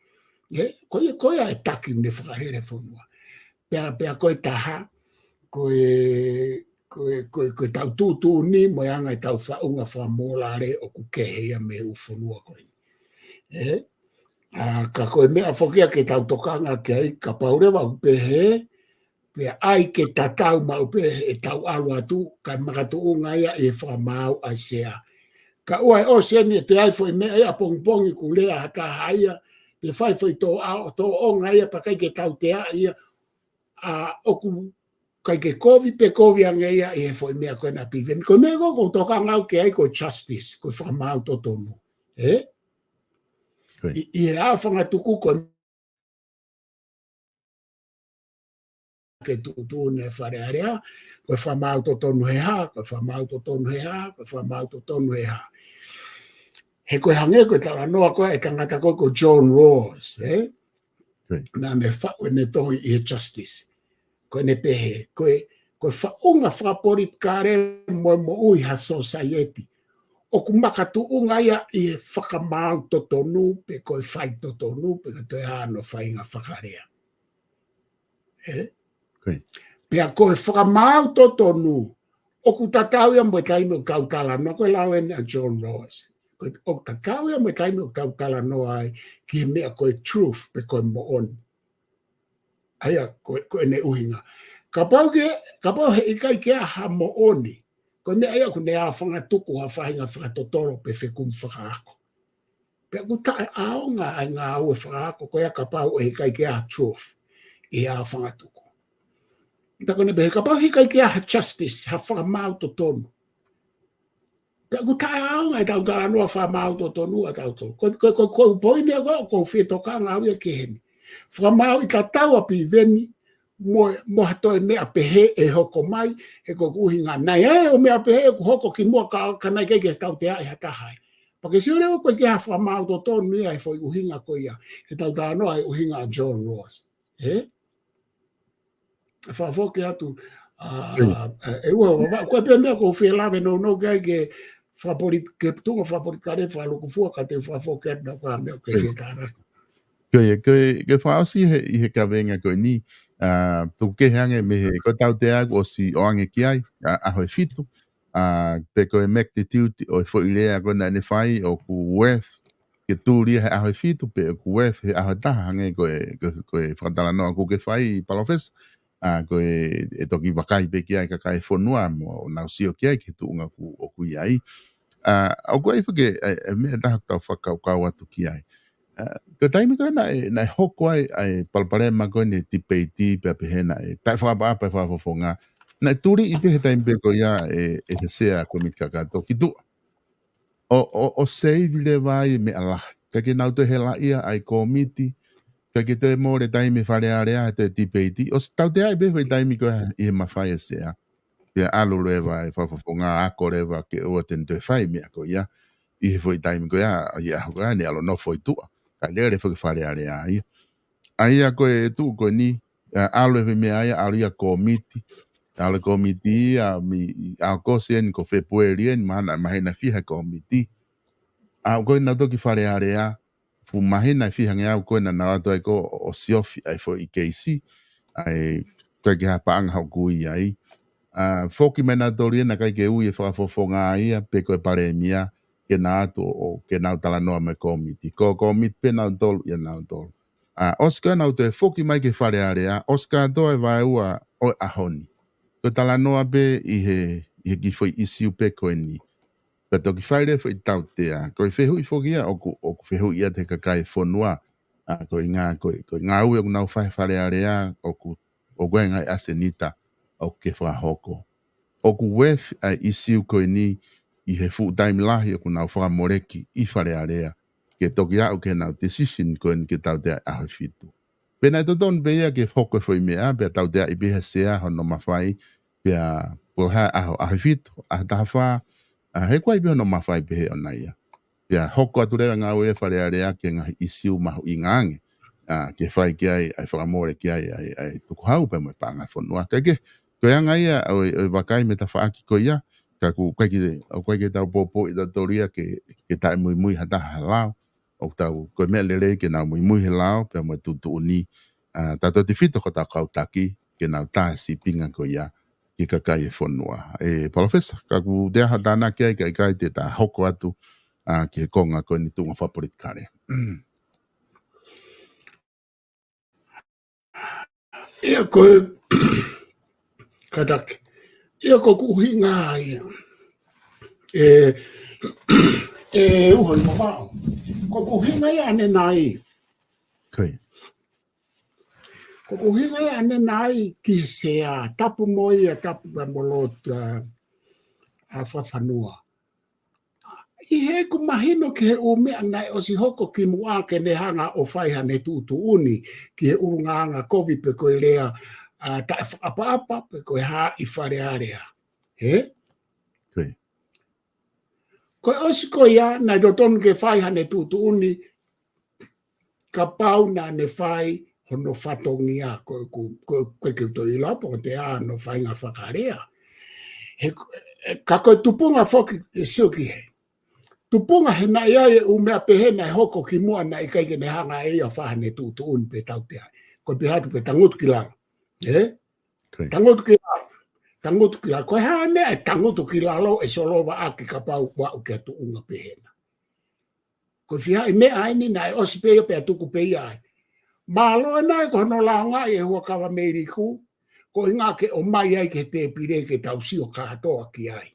Speaker 2: Koe ia e taki ne whakahere whonua. Pea koe taha, koe tau tūtū ni mo anga I tau whaunga whamolare o ku kehea me u whonua koe. Ka koe mea whokia ke tau tokanga ke ai ka paurewa upehe, pea ai ke tatau ma upehe e tau alu atu, kai makatu unga ia e whamau ai sea. Ka uai o seni te ai foi mea ia pongpongi ku lea hata haia, pe whai foi tō onga ia pa kai ke tau te ia, oku kai ke kovi pe kovi anga ia e foi mea koe na pive. Koe mea ko toka ngau ke ai ko justice, ko whamau to tonu. I e a whanga tuku koe ke tutu ne whare area, koe whamau to tonu he ha, koe whamau to tonu he ha, koe whamau to tonu he ha. He koe hange koe tala noa koe e tangata koe ko John Rawls, na me whau ne tohi I justice. Koe ne pehe, koe whaunga whaporit kare mo ui ha society. O ku makatu unga ia I e whakamau to tonu, pe koe whai to tonu, pe koe toi hano whainga whakarea. Pea koe whakamau to tonu, o ku tatau ia mo taimi o kautala, no koe lau ene a John Rawls. O tatau ia mo taimi o kautala no ai, ki mea koe truth, pe koe mo oni. Aia koe ne uhinga. Ka pau he ikai ke ha mo oni, koe mea ia ku ne a whanga tuku ha whahinga whakatotoro pe whekum whakaako. Pea ku tae aonga ai ngā ue whakaako, koe a ka pau he ikai ke a truth, I a whanga tuku. Ita kone behe, ka pau he ikai ke a justice, ha whakamau to tonu. Pea ku tae aonga I tau tala noa whakamau to tonu a tau tonu. Koe poini a koe, koe whietoka ngā uia ke heni. Whakamau I ta tau api veni, mo hatoe mea pehe e hoko mai, he ko kuhinga nai o mea pehe e ku hoko ki mua ka nai keike tau te ai hata hai. Pake si ore o koe ki ha whamau to tonu ia e foi uhinga ko ia, he tau tā noa e uhinga John Rawls. Whafoke atu, e ua, koe pia mea ko whielawe no kai ke tunga whaporit kare whaluku fua ka te whafoke atu na kwa mea ke whetara.
Speaker 1: Koe whaosi I he kawenga koe ni, tuku ke hange me he koe tau te agu o si o ange ki ai, a hoi fitu, pe koe mek te tiuti o fo ilea koe na ne whai o ku worth, ke tūria he ahoi fitu, pe o ku worth he ahoi taha hange koe whakatala noa ku ke whai PALOFESA, koe e toki wakai pe ki ai kakai whonua mo nau sio ki ai ke tuunga ku o ku iai. O koe I whake, mea taha tau whakau atu ki ai. Ka taimi koe na hoko ai palparema koe ne tipeiti pe apehena e tai whakapa whawhawhonga. Na turi I te he taimi pe koe ia e he sea koe mit kakato ki tua. O save le vai me ala. Ka ke nau te he la ia ai komiti. Ka ke te mo le taimi whare area te tipeiti. O tau te ai bewe taimi koe I he mawhai e sea. Ia alo le vai whawhawhonga ako le va ke ua tento e whai mea koe ia. I he foi taimi koe ia hoka ne alo no foi tua. Ka lere foi whare area ia. Aia koe tu koe ni, alo e me aia alo ia komiti. Alo komiti a kose ni ko februari ni mahina fiha komiti. A koe na toki whare area, fu mahina fiha ngea koe na nawato ai ko o siofi ai fo IKC. Ai koe ki hapa anga hau kui ai. Foki mena tori na kai ke ui e whakafofonga ia, pe koe pare mia, ke nā atu o ke nau tala noa me komiti. Ko komiti pe nau tolu, ia nau tolu. Oscar nau te foki mai ke whare area, Oscar to e vai ua o ahoni. Ko tala noa be i he ki foi isiu pe koe ni. Ka toki whaere foi tau tea. Ko i whehu i whokia o ku whehu ia te kakai whonua. Ko i ngā ue o nau whare area o koe ngai asenita o ke whahoko. O ku weth ai isiu koe ni i he full time lahi o ku nau whakamoreki i whare area. Ke toki au ke nau decision koe ni ke tau tea aho fitu. Pena e toton beia ke hoko foi mea, pia tau tea i beha sea hono mawhai, pia poha aho fitu, aho taha he kwa i beha no mawhai behe o naia. Pia hoko aturea ngā ue whare area ke ngahi isiu mahu i ngānge, ke whai ki ai whakamore ki ai tukuhau pe moe pāngai whanua. Kake, koe anga ia o wakai me ta whaaki ko ia, ka ku koe ke tau popo i ta toria ke tae mui hata halao, o tau koe mea lere ke nau mui he lao, pe moe tutu uni, tato te whito ko tau kautaki, ke nau tae si pinga ko ia, ki kakai e whanua. Palofesa, ka ku dea hatana ki ai kai te ta hoko atu, ki he konga koe ni tunga whaporit kare.
Speaker 2: Ia koe katake. Ia ko kuhinga ia. Uhon mawao. Ko kuhinga ia ane nai.
Speaker 1: Koe.
Speaker 2: Ko kuhinga ia ane nai ki sea tapu moi a tapu molot a whawhanua. I he ku mahino ki he umea nai o si hoko ki mua ke ne hanga o whaiha ne tutu uni ki he urunganga COVID pe koe lea tae whakapa pe koe ha i whare area. He?
Speaker 1: Koe.
Speaker 2: Koe osi koe ia nai do tonu ke whaiha ne tutu uni ka pau na ne whai hono whatongia koe ki to i lapo te a no whainga whakarea. Ka koe tupunga whoki e siuki he. Tupunga he nai ai umea pehe nai hoko ki mua nai kaike ne hanga e a whahane tutu un pe tau te ai. Ko te hatu pe tangotu ki lalo. Tangotu ki lalo. Tangotu ki lalo. Koe haa mea e tangotu ki lalo e solova aki ka pau wau ki atu unga pehe na. Koe whiha i mea aini nai osi pehe pe atuku pehe ai. Malo e nai ko hono laonga e hua kawa meiri ku. Ko inga ke o mai ai ke te pire ke tau sio ka atoa ki ai.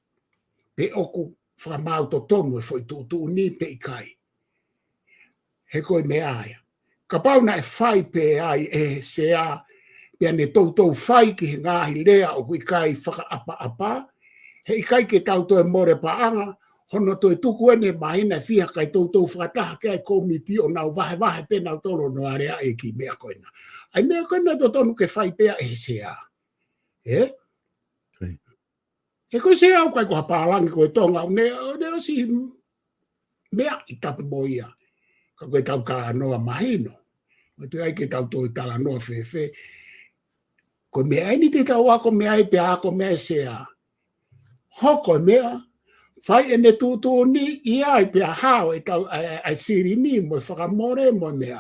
Speaker 2: Pe oku whamau to tonu e foi tutu ni pe i kai. He koe me aia. Ka pau na e whai pe ai e sea pia ne tautou whai ki he ngāhi lea o kui kai whaka apa. He i kai ke tautou e more paanga, hono to e tuku ene mahina whiha kai tautou whakataha ke ai komiti o nau vahe pe nau tolo no area e ki mea koena. Ai mea koena to tonu ke whai pea e sea. He? He koe se au kai ko hapalangi koe tonga, ne o si mea i tapu mo ia. Ka koe tau ka noa mahino. Koe tu ai ke tau toi tala noa whewhe. Koe mea ini te tau ako mea i pe ako mea sea. Hoko mea, whai ene tūtū ni i ai pe a hao e tau ai siri ni mo whakamore mo mea.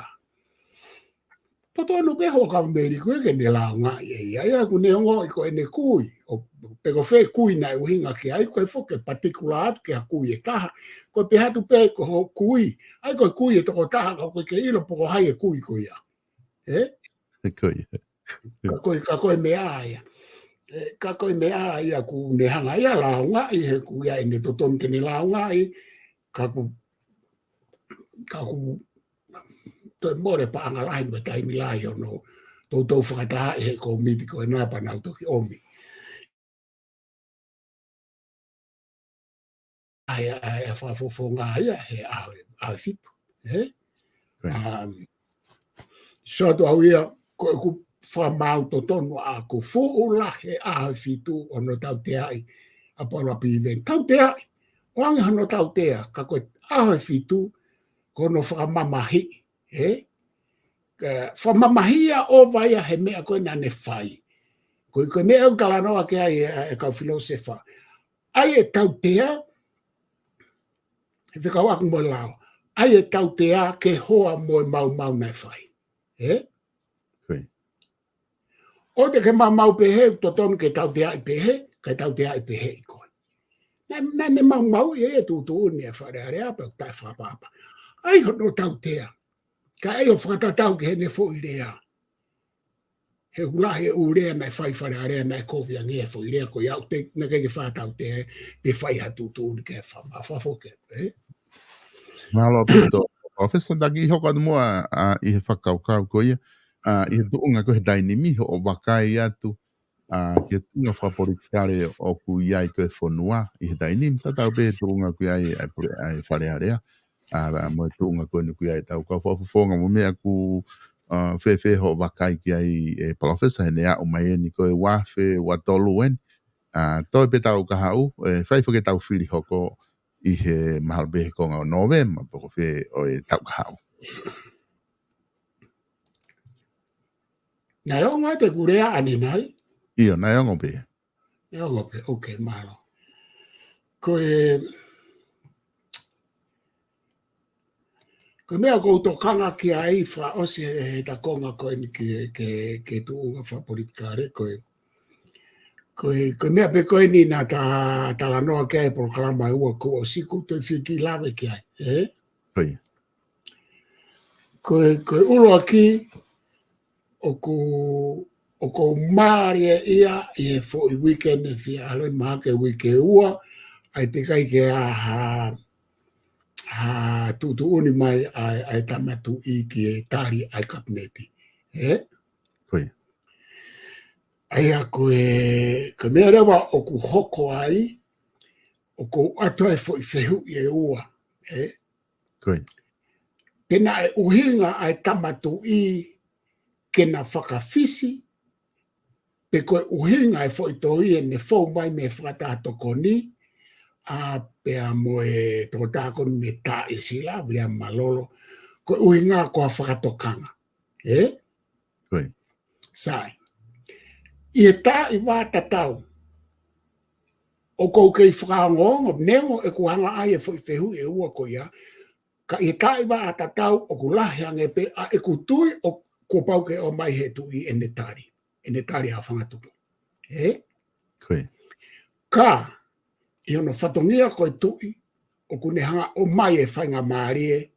Speaker 2: Toto anu pe hoka meri koe ke ne lao ngā i ai aku ne ongo i ko ene kui. Pe ko whee kui nai uhinga ki ai koe whoke patikula atu ke a kui e taha. Koe pe hatu pe ko ho kui. Ai koe kui e toko taha ka koe ke ilo poko hai e kui koe ia.
Speaker 1: Koe.
Speaker 2: Ka koe mea aia. Ka koe mea aia ku ne hanga ia lao ngā i he ku ia ene totonu ke ne lao ngā i. Ka ku toi more pa anga lahi me taimi lahi ono tautou whakataha e he ko miti ko e napa nau toki omi. Ai whawhofo ngā ia he awe fitu. So to au ia ko ku whamau to tonu a ko fōula he awe fitu ono tau te ai a pala piven. Tau te ai, oangi hano tau te ai, ka koe awe fitu kono whamamahi. Whamamahia o vaia he mea koe nane whai. Koe mea au tala noa ke ai e kau filosefa. Ai e tau tea, he whikau aku mo lao, ai e tau tea ke hoa mo mau nai whai. O te ke mau pehe, to tonu ke tau tea i pehe, kai tau tea i pehe i koe. Nane mau i e tūtu uni e whare area pe o tai whapapa. Ai hono tau tea. Ka ei o whakatatau ki hene fo i rea. he hulahi urea na fai whare na kōwhia ngia fo i rea ko iau te na kei ke whātau te pe whai hatu tūni ke whawhafoke.
Speaker 1: Malo pito. Professor dagi hoko mua I he whakaukau ko ia. I he tuunga ko he dainimi o wakai atu. Kia tunga whaporikare o ku iai ko e whanua. I he dainim tatau pe tuunga ku iai ai wharearea. Mo e tuunga ko ni ku iai tau ka whafonga mo mea ku whewhe ho wakai ki ai e palofesa he nea o mai ni ko e wafe watolu en. Toi pe tau ka hau. Whai whake tau whiri hoko I he mahalbehe konga o November poko whe o e tau kahau.
Speaker 2: Nai o ngā te kurea ani nai?
Speaker 1: Io, nai ongo pe.
Speaker 2: Nai ongo pe, ok, malo. Ko mea koutou kanga ki ai wha osi he ta konga koe ni ke tuunga wha politikare koe mea pe koe ni na ta noa ke ai proklama ua ko o siku te whiki lawe ki ai.
Speaker 1: Koe.
Speaker 2: Koe uloa ki o ko maari ia I e fo I weekend e fia aloe maa ke wike ua ai te kai ke a ha tutu uni mai ai tamatu I ki e tari ai kapneti.
Speaker 1: Koe.
Speaker 2: Ai a koe mea rewa o ku hoko ai o ko ato e fo I whehu I e ua.
Speaker 1: Koe.
Speaker 2: Pena e uhinga ai tamatu I ke na whakawhisi pe koe uhinga e fo I toi e ne fau mai me whakatako ni pea mo e toko tākoni me tā e sila, vrea malolo, ko uhinga ko a whakatokanga.
Speaker 1: Koe.
Speaker 2: Sai. I e tā I wā tatau. O kou kei whakaongo, neo e kuhanga ai e fwoi whehu e ua ko ia, ka I e tā I wā tatau o ku lahiange pe a e ku tui o ko pauke o mai he tui e netari a whangatuku.
Speaker 1: Koe.
Speaker 2: Ka, I ono whatongia koe tui, o kunehanga o mai e whainga maarie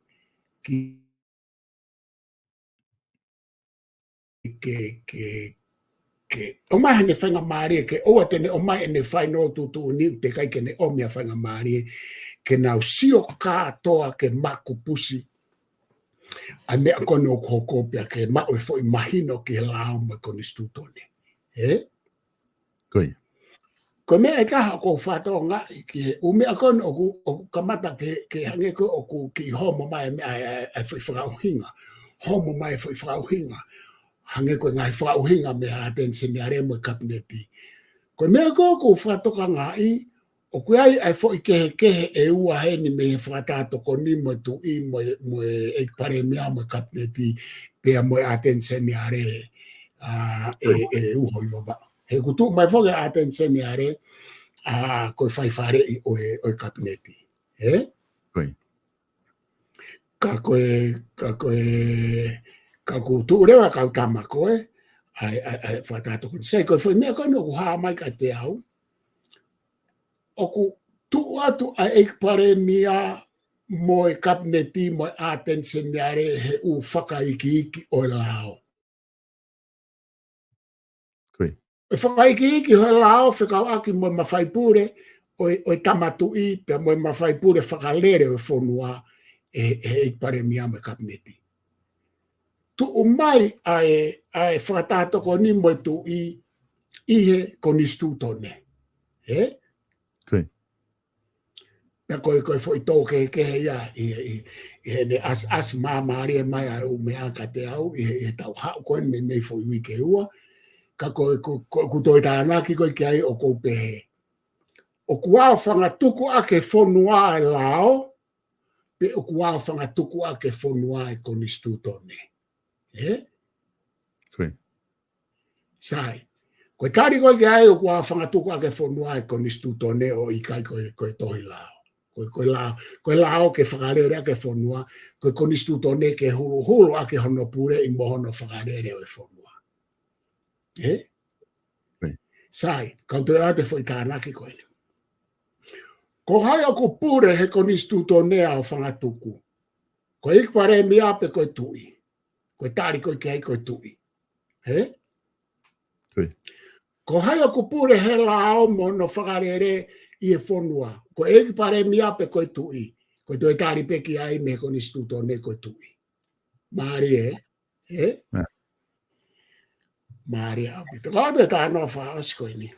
Speaker 2: ki o mai hane whainga maarie ke oa tene o mai ene whaino tutu ni te kai kene o mea whainga maarie ke nau sio kātoa ke maku pusi a mea kone o kokopia ke mao e fwoi mahino ki he lao mo kone stutone.
Speaker 1: Koe.
Speaker 2: Ko mea e kaha ko whātoa ngai ki u mea kone o kamata ke hange ko o ku ki homo mai ai fwoi whakauhinga. Homo mai fwoi whakauhinga. Hange ko ngai whakauhinga mea attention ni are mo kabineti. Ko mea ko whātoka ngai o kuai ai fwoi kehe e ua he ni me whakatako ni mo tu I mo e pare mea mo kabineti pea mo attention ni are e uho I waba. He kutu mai whoke attention ni are koe whaifare I o kabineti.
Speaker 1: Koe.
Speaker 2: Ka kutu rewa ka utama koe, ai whatato kun sei, koe whai mea koe no ku haa mai ka te au, o ku tu atu ai eikpare mia mo e kabineti mo e attention ni are he u whakaiki o lao.
Speaker 1: Koe.
Speaker 2: E whakaiki o lao, whikau aki mo mawhai pure, o tamatu I, pe mo mawhai pure whakalere o whonua, e pare mia me kabineti. Tu umai ai whakatako ni mo tu I he konistutone.
Speaker 1: Koe.
Speaker 2: Pea koe fwoi tō ke ia I he ne as māmaari e mai ai u mea ka te au, I tau hau koe me nei fwoi wike ua, ka koe kutoi tānaki koe ki ai o kou pehe. O kua whangatuku ake whonua e lao, pe o kua whangatuku ake whonua e konistutone.
Speaker 1: Koe.
Speaker 2: Sai. Koe tari koe ki ai o kua whangatuku ake whonua e konistutone o I kai koe tohi lao. Koe lao ke whakarere ake whonua, koe konistutone ke hulu ake hono pure I mohono whakarere o e whonua. Sai, kautoi ate whoi tānaki koe. Ko hai o ko pure he konistutone au whangatuku. Ko ikpare mi ape koe tui. Koe tari koe ki ai koe tui. Ko hai o kupure he la o mo no whakarere I fonua. Ko eki pare mia pe koe tui. Ko toi tari peki ai me ko ni stuto ne koe tui. Maari Maari api. Ko te tā no wha oskoi ni.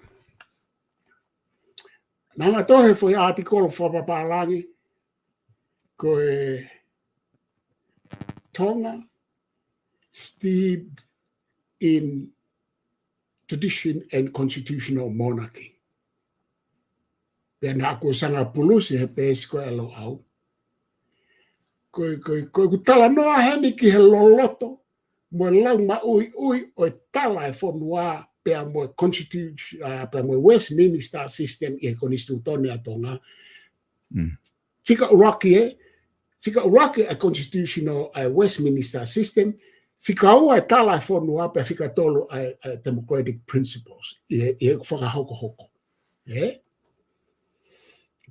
Speaker 2: Nanga tohe foi artikolo whapapalangi ko Tonga steeped in tradition and constitutional monarchy. Pena ako sanga pulusi he pesi ko elo au. Ko tala noa heni ki he loloto mo lau ma ui o tala e fonua pea mo constitution pea mo Westminster system e konstitutoni a Tonga. Fika uraki a constitutional Westminster system fika ua e tala e fonua pea fika tolu a democratic principles e whakahoko hoko.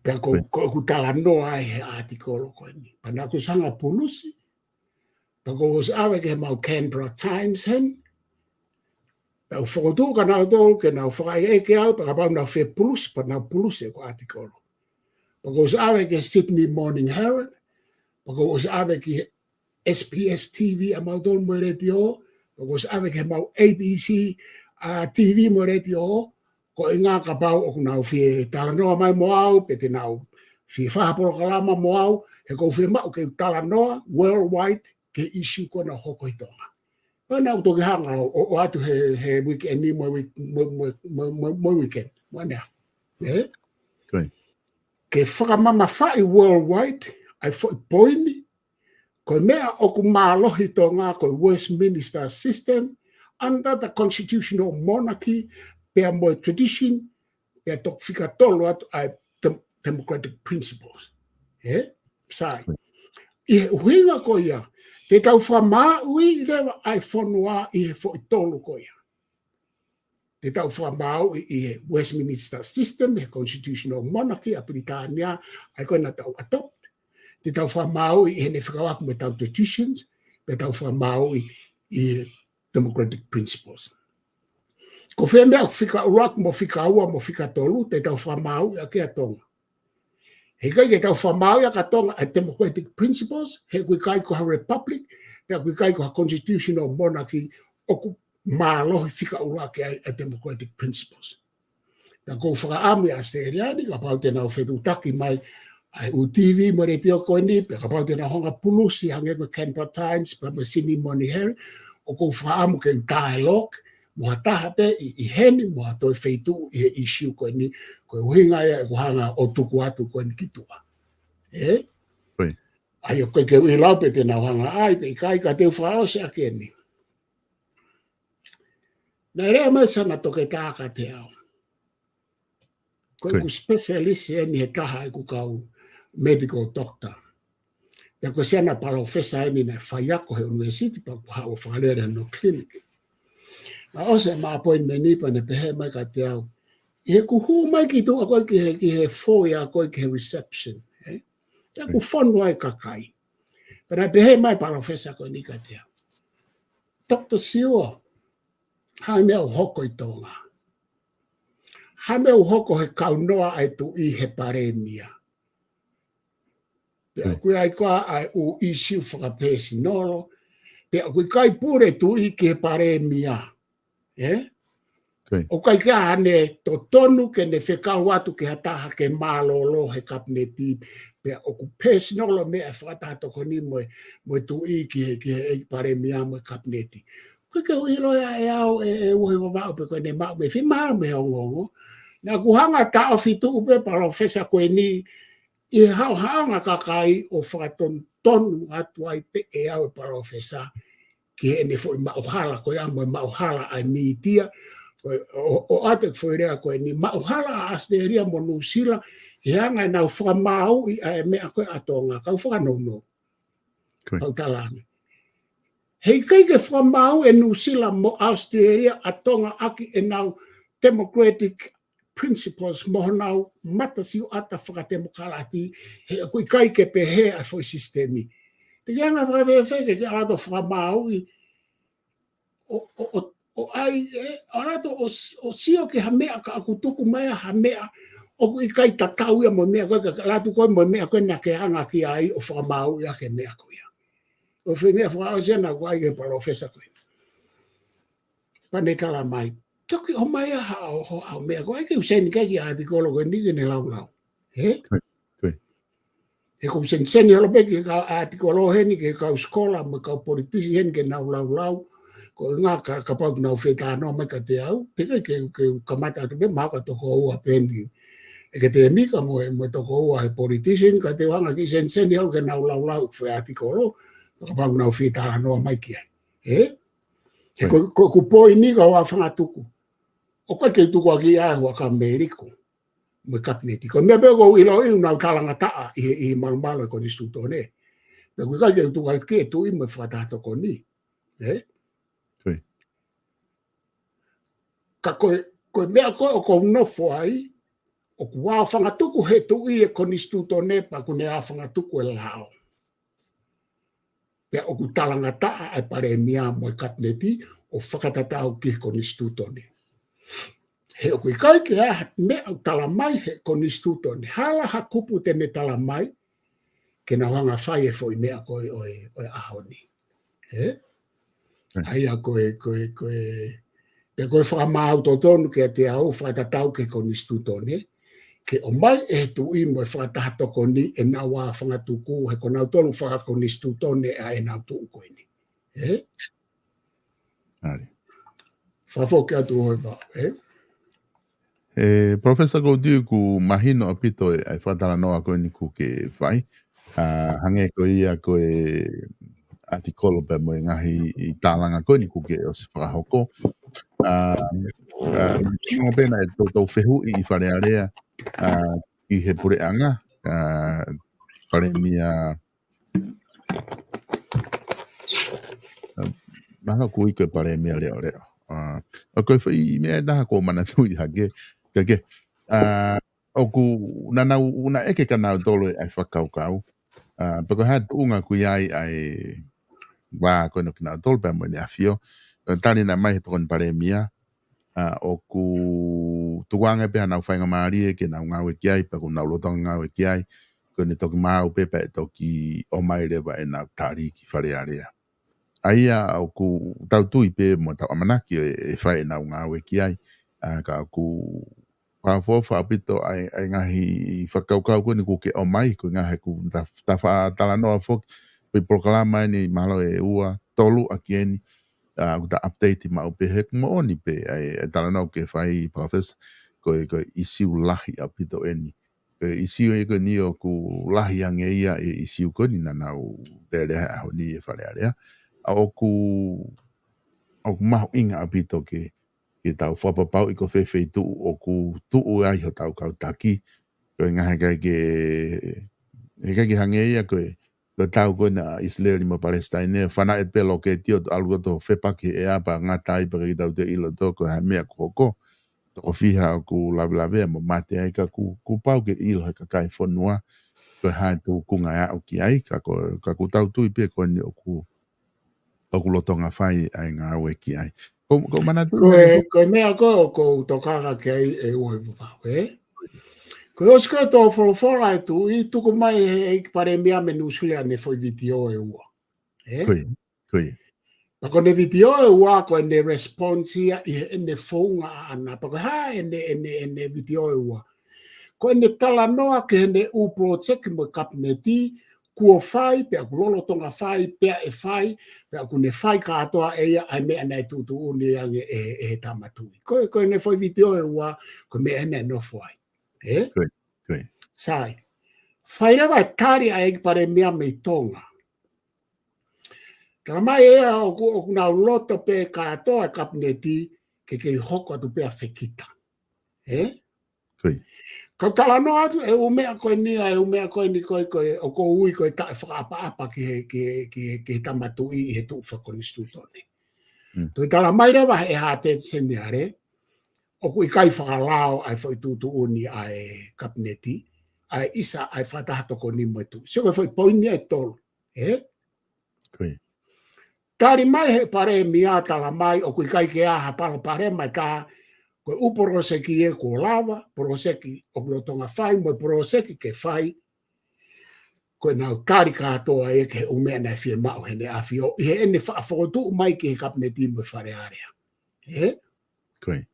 Speaker 2: Pea ko tala noa he artikolo ko ni. Pana ko sanga pulusi. Pea ko was awe ke mau Canberra Times hen. Pea whakotu ka nau tolu ke nau whakai eke au pea ka pau nau whea pulusi pa nau pulusi ko artikolo. Pea ko was awe ke Sydney Morning Herald. Pea ko was awe ke SPS TV a mau tolu mo retio. Pea ko was awe ke mau ABC TV mo retio. Ko inga ka pau o nau whea tala noa mai mo au pe te nau whea whahaporo kalama mo au he ko whea mau ke tala noa worldwide ke issue ko na hoko I Tonga. Wana au toki hanga o atu he weekend ni mo weekend. Wana. Ke whakamama whai worldwide ai whai poini ko mea o ku mālohi Tonga ko Westminster system under the constitutional monarchy pea mo tradition pea tok whika tolo atu ai democratic principles. Sai. I huinga ko ia, te tau whamaui lewa ai whanua I he fo I tolu ko ia. Te tau whamaui I he Westminster system, he constitutional monarchy, a Britania, ai koe na tau adopt. Te tau whamaui I he ne whakawaku me tau traditions, te tau whamaui I he democratic principles. Ko whea mea whika urak mo whika ua mo whika tolu, te tau whamaui a kia Tonga. He kai ke tau whamau ia ka Tonga a democratic principles, he kui kai ko ha republic, he kui kai ko ha constitutional monarchy, o ku mālohi whika urake a democratic principles. Ka kou whakaamu a Australiani, ka pau tēnā whetutaki mai ai UTV mo re teo koe ni, ka pau tēnā honga pulusi, hange ko Canberra Times, pa mo Sydney Morning Herald, o kou whakaamu ke dialogue, mo hataha pe I heni, mo hatoi wheitu I he issue koe ni, koe uhinga ia ko hanga o tuku atu koe ni kitua. Ai o koe ke ui lau pe tēnā hanga ai, pe kai ka teo whao se ake ni. Nā rea mai sana toke tāka te au. Koe ku specialist e ni he taha e ku kau medical doctor. Ia ko siana PALOFESA e ni na whaiako he university pa ku hao whakalera no clinic. Ma ose ma appointment ni pa ne pehe mai ka te au. I he kuhu mai ki tu a koe ki he foia koe ki he reception. Ia ku whanua e kakai. Pero pehe mai PALOFESA koe ni ka te au. Dr. Siua, hai mea hoko I Tonga. Hai mea hoko he kaunoa ai tu I he paremia. Pea kui ai koa ai u isiu whakapesi nolo. Pea kui kai pure tu I ki he paremia. O kai ka hane to tonu ke ne whekau atu ke hataha ke mālolo he kapneti. Pea o ku pesi nolo mea e whakatato koni mo tu I ki he paremia mo kapneti. Koe ke ui loia e au e uhi wawau pe koe ne mau me whi mau me hongongo. Nā kuhanga ta ofitu upe PALOFESA koe ni I hao haonga kakai o whakaton tonu atu ai pe e au e PALOFESA ki e ne fo I mauhala koe amo e mauhala ai miitia. O ate foi rea koe ni mauhala a Australia mo New Zealand I hanga nau whakamau I a mea koe atonga kau whakanono. Kau talani. Hei kai ke whamau e New Zealand mo Australia atonga aki e nau democratic principles mo nau matasiu ata whakatemokalati he kui kai ke pehe a foi sistemi. Te kianga whakawewhe ke alato whamau I o ai ora to o sio ke hamea ka aku tuku mai hamea o ku kai tatau ia mo mea ko la tu ko mo mea ko na ke anga ki ai o fa mau ia ke mea ko ia o fe mea fa o na ko ai ke palofesa ko pane kala mai toki o mai ha o mea ko ai ke usen ke ia di ko lo ni ke ne lau e ko sen holo be ke ka artikolo heni ke ka skola mo ka politisi hen ke lau ko nga ka pa na feta no me ka te au te ke kamata te ma ka to ko a pendi e ke te mi ka mo to ko a politician ka te wanga ki sen holo ke lau fe artikolo ka pa na feta no mai ki e ko poi ni ka wa fanga tuku o ka ke tuku ki a wa ka meriko mo kapneti ko me be go ilo una kalanga ta i malmalo ko istutone pe ko ka tu ka ke tu i me fata to ko ni ka ko me ko no foi o ku wa fanga tuku he tu i ko istutone pa ku ne a fanga tuku lao pe o ku talanga ta ai pare mia mo kapneti o fakatata o ki ko istutone he o kui kai ke me au talamai he konistutone hala ha kupu tene talamai ke na hanga fai e foi mea koe oe ahoni ai a koe pe koe whaka tonu ke te au whakatatau ke konistutone ke o mai e tu i mo e whakatahatoko ni e na wā whangatuku he konau tonu whaka konistutone a e nau tuu koe ni whawhoke atu hoi wā
Speaker 1: Professor Gaudiu ku mahino apito ai whatala noa koe ni ku ke whai. Hange ko ia koe artikolo pe mo ngahi i tālanga koe ni ku ke o se whakahoko. Ngo pena e tō whehu i wharearea i he pureanga. Whare mia maha kui koe pare mia leo leo. O koe whai mea taha ko mana tui hake. Kake, o ku nana una eke kana tolo ai whakaukau. Pako ha unga ku iai ai wā koe no kina tolo pa mo ni awhio. Tani na mai he tokon pare mia. O ku tuwanga pe hanau whainga maari e ke nau ngau e kiai, pako nau lotonga ngau e kiai. Koe ne toki mau pepa e toki o mai rewa e nau tari ki whare area. Aia o ku tau tui pe mo tau amanaki e whae nau ngau e kiai. Ka ku whaafofa apito ai ngahi whakaukau koe ni ku ke o mai koe ngahi ku ta wha talanoa fok pe proklama ni malo e ua tolu a kieni ku ta update ma upe hek mo oni pe ai talanoa ke whai professor koe isiu lahi apito eni isiu e koe ni o ku lahi ange ia e isiu koe ni nanau telea aho ni e whare area o ku mahu inga apito ke tau whapapau i ko whewhei tu o ku tuu ai ho tau kau taki. Koe ngahe kai ke hangeia koe tau koe na Israeli mo Palestine whana e pelo ke tio alu to whepake e apa ngatai pa ki tau te ilo to koe hai mea koko. Toko whiha o ku lawe mo mate ai ka ku pau ke ilo he ka kai whanua. Koe hai tu kunga au ki ai ka ku tau tui pe koe ni o ku lotonga whai ai ngā ue ki ai. Ko mana tu
Speaker 2: koe mea ko tokanga ke ai e ue pupau ko oska to for tu i tuku mai e pare mea me nuslia ne foi video e ua
Speaker 1: Koi
Speaker 2: ko ne video e ua ko ne response ia i ne fonga ana pa ha ne video e ua ko ne tala noa ke ne u project mo kapneti kua fai pe aku lolo tonga fai pe e fai pe aku ne fai ka atoa e ia ai me ana tutu uni ange e tamatui ko ne foi video e ua ko me ene no foi
Speaker 1: Koi
Speaker 2: sai fai rawa tari ai pare mea me tonga kara mai e o na loto pe ka atoa kapneti ke hoko atu pe a fekita
Speaker 1: Koi
Speaker 2: ka tala no atu e umea koe ni e umea koe ni koe o ko ui koe tae whakaapa ki tamatu i he tuu whakonistu tone. Toi tala mai rewa e ha te sene are, o kui kai whakalao ai whai tūtu uni ai kapneti, ai isa ai whatahatoko ni mo tu. Se koe whai poini e tolu,
Speaker 1: Koi
Speaker 2: Tari mai he pare miatala mai o kui kai ke aha palo pare mai ka ko uporoseki e ko lava, poroseki o tonga fai mo poroseki ke fai ko na tari katoa e ke umea na fie mau hene afio i he ene whaafotu mai ke kapneti mo whare area.
Speaker 1: Koi.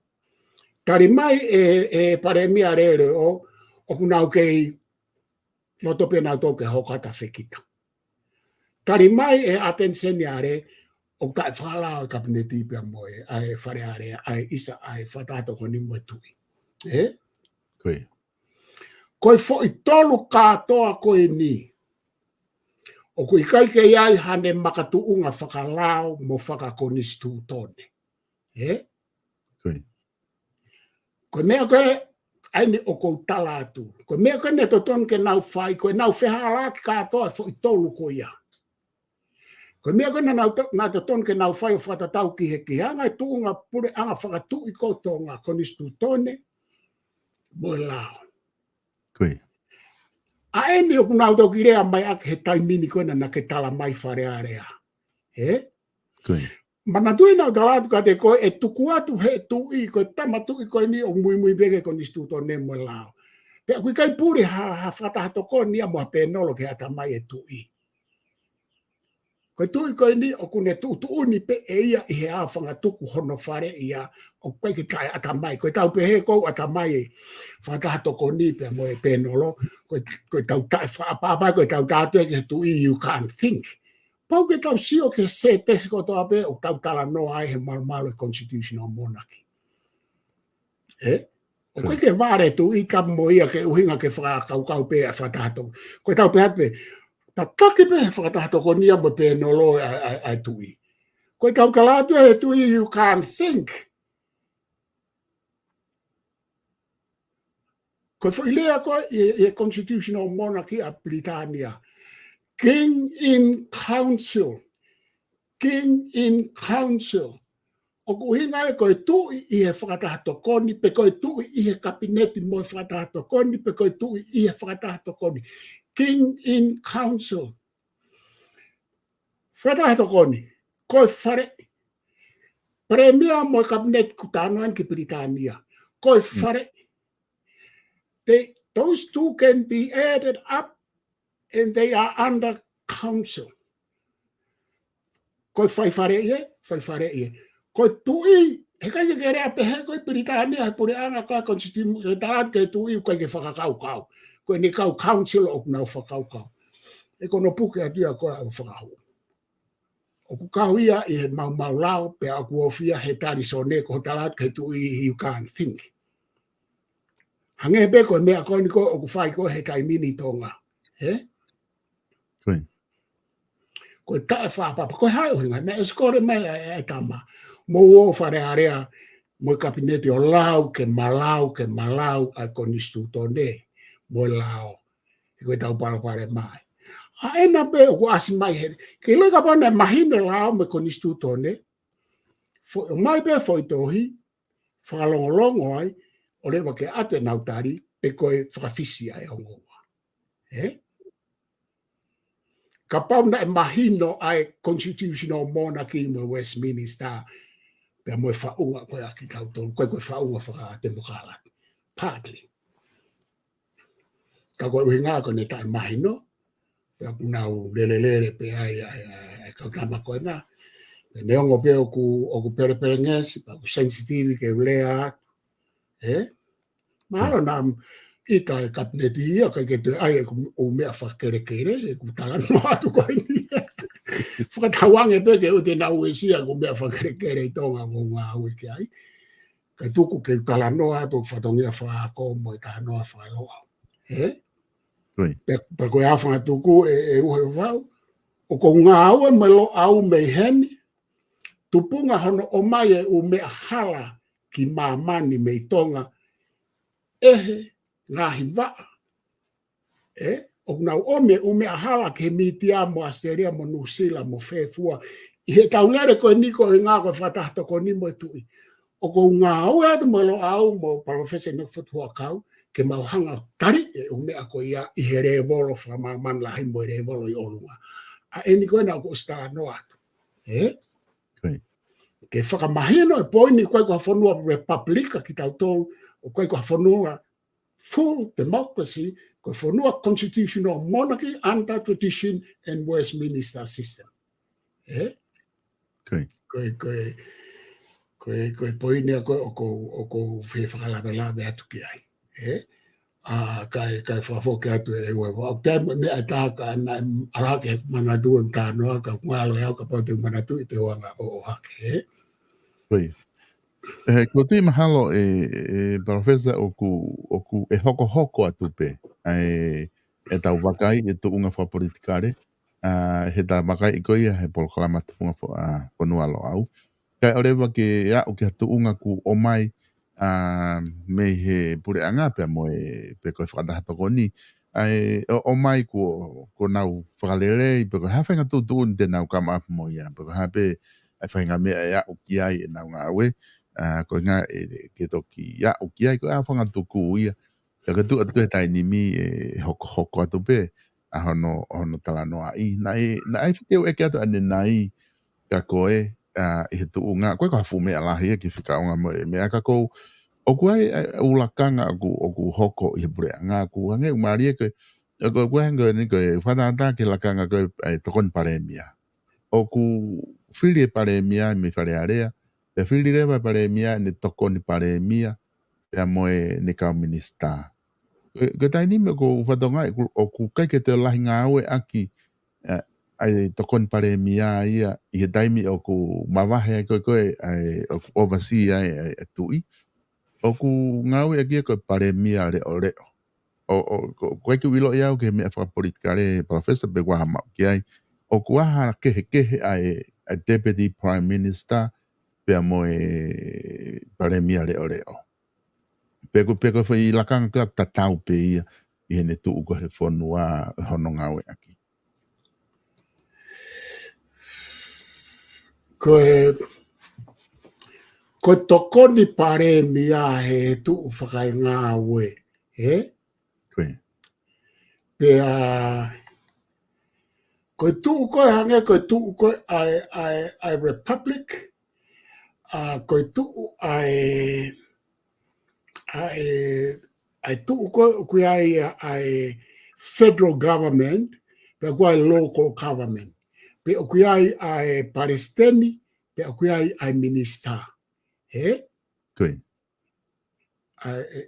Speaker 2: Tari mai e pare mia rere o kunau kei no tope na toke hokata whekita. Tari mai e atenseni are o kai whala o kapneti pia moe ai whare area ai isa ai whatato ko ni mo tui.
Speaker 1: Koi.
Speaker 2: Koi fo i tolu katoa koe ni. O kui kai ke iai hane makatuunga whakalao mo whakakonistu tone.
Speaker 1: Koi.
Speaker 2: Koe mea koe aini o kou tala atu. Koe mea koe ne to ton ke nau whai, koe nau whehalaki katoa fo i tolu ko ia. Koe mea koe na to ton ke nau whai o whatatau ki he ki hanga e tuunga pure anga whakatu i kotonga konistu tone mo e lao.
Speaker 1: Koi.
Speaker 2: A eni o kunau toki rea mai ake he taimini koe na ke tala mai whare area.
Speaker 1: Koi.
Speaker 2: Mana tui nau talatu ka te koe e tuku atu he tui koe tamatu i koe ni o mui bege konistu tone mo e lao. Pea kui kai puri ha whatahato ko ni a mua penolo ke ata mai e tui. Koe tui koe ni o kune tuuni pe e ia i he awhanga tuku hono whare ia o koe ki kai ata mai. Koe tau pehe kou ata mai e whatahato ko ni pe mo e penolo. Koe tau whaapapa, koe tau tātua ke tui you can't think. Pau ke tau sio ke se tesi ko toa pe o tau tala no ai he malo e constitutional monarchy. O koe ke vare tu i kapu mo ia ke uhinga ke whakakau pe a whatahato. Koe tau pe hatpe, ta take pe whakatahato ko nia mo pe nolo ai tui. Koe tau kalatu e tui you can't think. Koe whailea koe i constitutional monarchy a Britannia. King in council. King in council. O kuhinga e koe tui i he whakatahato koni, pe koe tui i he kabineti mo whakatahato koni, pe koe tui i he whakatahato koni. King in council. Whakatahato koni, koe whare. Premier mo kabineti kutanoan ki Britannia. Koe whare. Those two can be added up and they are under council. Koe whare ie. Koe tui, he kai ke rea pehe koe Britannia, he pure anga koe constitution, he talat ke tui koe ke whakakau. Koe ni kau council o kunau whakakau. E kono puke atua koe au whakahu. O kukau ia i he mau lao, pe a kuofia he tari sone ko talat ke tui you can't think. Hange pe koe mea koe ni koe o kufai koe he taimini tonga.
Speaker 1: Koi.
Speaker 2: Koe tae whapapa, koe hai uhinga, ne eskore mea e tama. Mo o whare area, mo kabineti o lau ke malau ai konistu tone, mo lao. I koe tau parapare mai. A ena pe o kuasi mai here. Ke loika pone mahine lao me konistu tone, o mai pe foi tohi, whakalongolongo ai, o rewa ke ate nautari, pe koe whakafisi ai au ngoa. Ka pauna e mahino ai constitutional monarchy mo Westminster, pe mo whaunga koe aki kautonu, koe whaunga whaka demokralaki. Partly. Ka koe uhinga ko ne tae mahino, pe kunau lelelere pe ai kautama koe na. Pe neongo pe oku pere ngesi, pa ku sensitive ke ulea. Mahalo na ita e kabineti ia, kai ke te ai o mea whakerekere, e ku tala no atu koe ni. Whakatawange pe ke ute na uesia ko mea whakerekere i tonga ko ngā ue ki ai. Kai tuku ke tala no atu whatongia whako mo i tā noa whaloa. Pe koe awhanga tuku e uhe wau. O ko ngā ue me lo au me heni, tupunga hono o mai e u mea hala ki mamani me i tonga, ehe ngahi waa. O nau ome u mea hala ke mitia mo Australia mo New Zealand mo whewhua. I he taulere koe niko e ngā koe whatahto ko ni mo tui. O ko ngā au atu mo lo au mo PALOFESA no whatua kau ke mauhanga tari e u mea ko ia i he revolo whamaman lahi mo revolo i olunga. A eni koe nau ko stara no atu. Ke whakamahino e poini koe kua whanua republika ki tautou, o koe kua whanua full democracy, koe whanua constitutional monarchy under tradition and Westminster system. Koe poini a koe o kou whi whakalawelawe atu ki ai. Kai whafoke atu e ue wau. Te me a tāka ana alake manatu ang tānoa ka ngalo yau ka pātau manatu I te wanga o hake.
Speaker 1: Ko tui mahalo Palofesa o ku e hoko atu pe. E tau wakai e tu unga whapolitikare. He tā wakai I koia he polokalama tufunga whanua lo au. Kai orewa ke o ke hatu unga ku o mai me he pure anga pe mo pe koe whakatahatoko ni. O mai ko nau whakalere pe koe hawhenga tu te nau kama apu mo ia. Pe koe hape ai whainga mea o ki ai e nau ngā we. Ko ngā ke toki o ki ai ko a whanga tuku ia. Ka tu atu koe tai nimi hoko atu pe. A hono talanoa I. Na ai whikeu eke atu ane nai ka koe I he tu unga. Koe ka hafu mea lahi ki whika unga mo mea ka kou. O kuai ulakanga o ku hoko I he pure ngā ku hange umaria koe. Ko koe hanga ni koe whanata ke lakanga koe tokon paremia. O ku whiri e paremia me whare area. Pe whiri rewa paremia ne tokoni paremia. Pea moe ne kau minista. Ko taini me ko whatonga o ku kaike te lahi ngā aue aki ai tokon paremia ia I he taimi o ku mawahe koe o ku oversee ai tui. O ku ngawe aki ko paremia reo. O koe ki wilo iau ke mea whakapolitikare Palofesa pe wahama ki ai. O ku aha kehe ai Deputy Prime Minister pea moe paremia reo. Peko whi lakanga kia tatau pe ia I hene tuu ko he whanua hono ngawe aki.
Speaker 2: Ko tokoni paremia he tuu whakai ngā we. Pea ko tuu koe hange ko tuu koe ai republic. Ko tuu ai tuu koe ai federal government. Pea koe ai local government. Pea koe ai Palestini. Pea koe ai minister.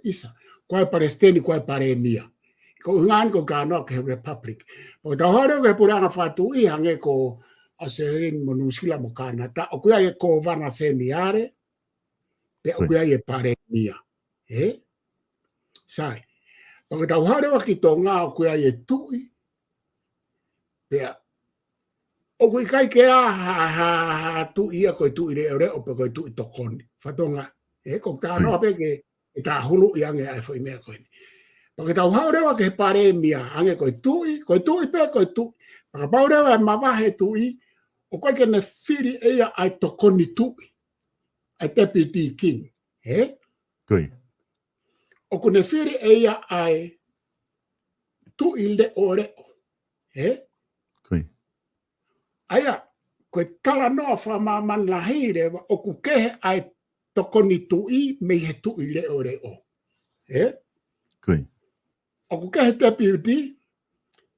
Speaker 2: Isa. Koe Palestini koe paremia. Ko ngāni ko kānoa ke republic. O tau hore ke puranga whātu I hange ko aserin monusila mo kānata. O koe ai ko vana semiare. Pe o koe ai paremia. Sai. O tau hore wa ki tō ngā o koe ai tui. Pea. O koe kai ke ha tui ia koe tui reo pe koe tui tokoni. Whatonga. Ko kānoa pe ke e tā hulu I ange ai whai mea koe ni. Pake tau haurewa ke paremia, ange koe tui pe koe tui. Paka paurewa e mawahe tui, o koe ke ne whiri eia ai tokoni tui, ai deputy king. O ko ne whiri eia ai tui leo. Aia, koe tala noa whamaman lahire, o ku kehe ai tokoni tui, me he tui leo. O ku kehe deputy,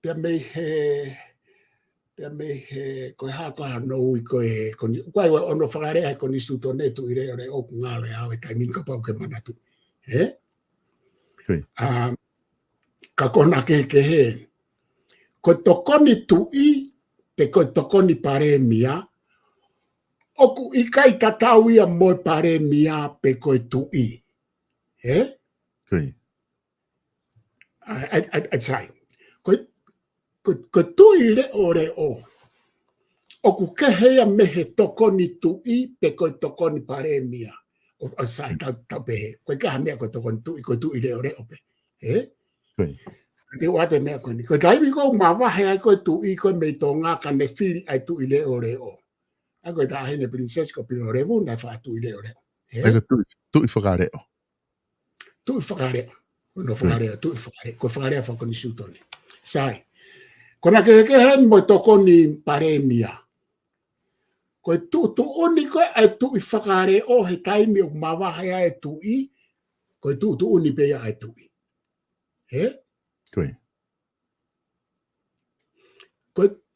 Speaker 2: pia me he koe haka no koe ono whakarea ko nisu to netu I reo o ku ngāle au e tai minka pau ke manatu. Ka kona ke he. Ko tokoni tui, pe ko tokoni paremia, o ku ikai tatau ia mo paremia pe ko tui. Sai. Ko tui reo. O ku kehea mehe tokoni tui pe ko tokoni paremia. O sai tau pehe. Ko keha mea ko tui reo pe. Te wate mea ko ni. Ko taiwi ko mawahe ai ko tui ko mei tō ngā ka ne whiri ai tui reo. Ai ko ta hene princess ko pino revu nai wha tui reo.
Speaker 1: Ai ko tui whakareo.
Speaker 2: Tui whakareo. No whakareo, tui whakareo. Ko whakareo whakoni sutone. Sai. Kona ke hen mo tokoni paremia. Koe tu uni koe ai tu I whakare o he taimi o mawahea e tu I, koe tu uni pe ia ai tu I. He?
Speaker 1: Koe.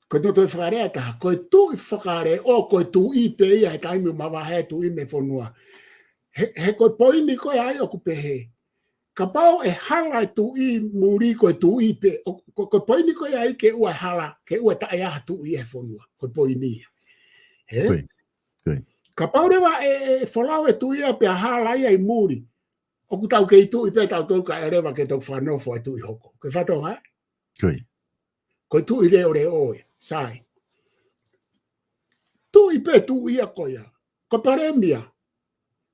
Speaker 2: Koe no toi whakare a taha, koe tu I whakare o koe tu I pe ia he taimi o mawahea tu I me whanua. He koe poini koe ai o ku pehe. Ka pao e hala e tu I muri koe tu I pe, koe poini koe ai ke ua hala, ke ua tae aha tu I e whanua, koe poini ia. He?
Speaker 1: Koe. Koe.
Speaker 2: Ka pao rewa e whalau e tu ia pe a hala ia I muri. O ku tau ke I tu I pe tau tolka e rewa ke tau whanofo e tu I hoko. Koe whatonga?
Speaker 1: Koe.
Speaker 2: Koe tu I reo reo oe, sai. Tu I pe tu ia koia. Ko paremia.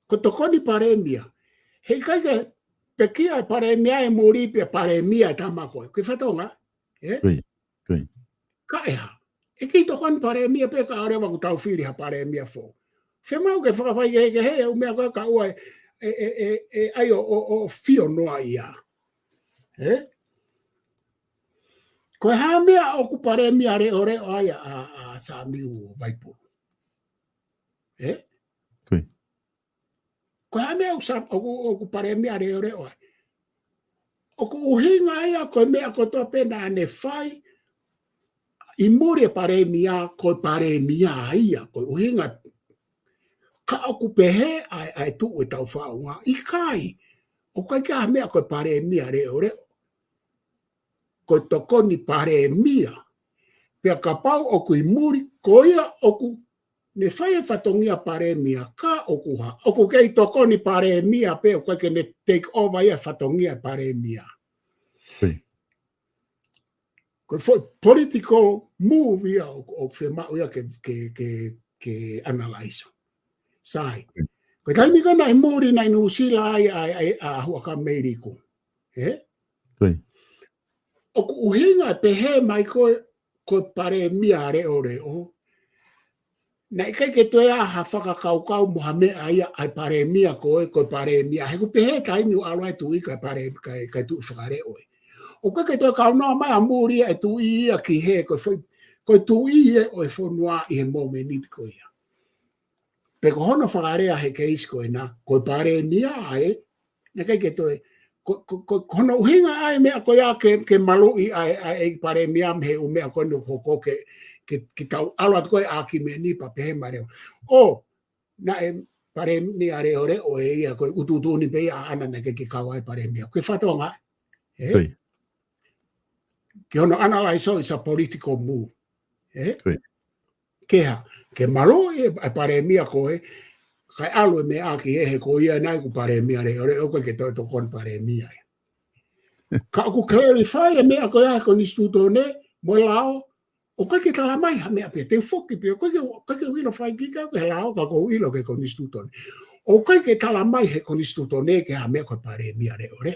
Speaker 2: Ko tokoni paremia. Hei kai ke pekia e paremia e muri pe paremia e tamako. Koe whatonga?
Speaker 1: Koe. Koe.
Speaker 2: Ka eha. E ki tokoni paremia pe ka arewa ku tau whiri ha paremia fo. Whemau ke whakawhai ke hei au mea koe ka ua ai o fio noa ia. Koe haa mea o ku paremia re ore o ai a sa miu vaipu.
Speaker 1: Koe.
Speaker 2: Koe haa mea o ku paremia re ore o ai. O ku uhinga ia koe mea kotoa pena ane whai I muri paremia koe paremia ia koe uhinga ka o ku pehe ai tu e tau whaunga I kai. O kai ka mea koe paremia re ore o. Koe tokoni paremia. Pea ka pau o ku I muri koia o ku ne whai e whatongia paremia ka o ku ha. O ku kei tokoni paremia pe o kai ke ne take over ia whatongia paremia. Koe foi political move ia o whemau ia ke analyse. Sai. Koe taimi ka nai muri nai nusila ai a hua ka meiriku. O ku uhinga e pehe mai koe paremia re o re o. Na ikai ke toe a ha whakakaukau moha mea ia ai paremia koe paremia. He ku pehe taimi o alwai tu I kai tu whakare oe. O ka ke toi kau noa mai a muri e tu ia ki he koe tu ia o e whanua I he momenit ko ia. Pe ko hono whakarea he keis ko na koe pare nia ai, ne kai ke toi, hono uhinga ai mea ko ia ke malu I ai pare mia me u mea koe no hoko ke tau alat koe a ki me ni pa pehe mareo. O, na e pare nia re ore o e ia koe ututu ni pe ia ana ne ke kawai pare mia. Koe whatonga, ke hono analyze is a political move. Keha, ke malo e pare mia koe, kai alu me aki he ko ia nai ku pare mia re ore o ke to kon pare mia. Ka ku clarify me ako ia ko ni stuto ne, mo lao, o ke tala mai ha me ape te foki pe ko ke wilo fai ki ka lao ka ko wilo ke ko ni stuto. O ke tala mai he ko ni stuto ne ke ha me ko pare mia re ore.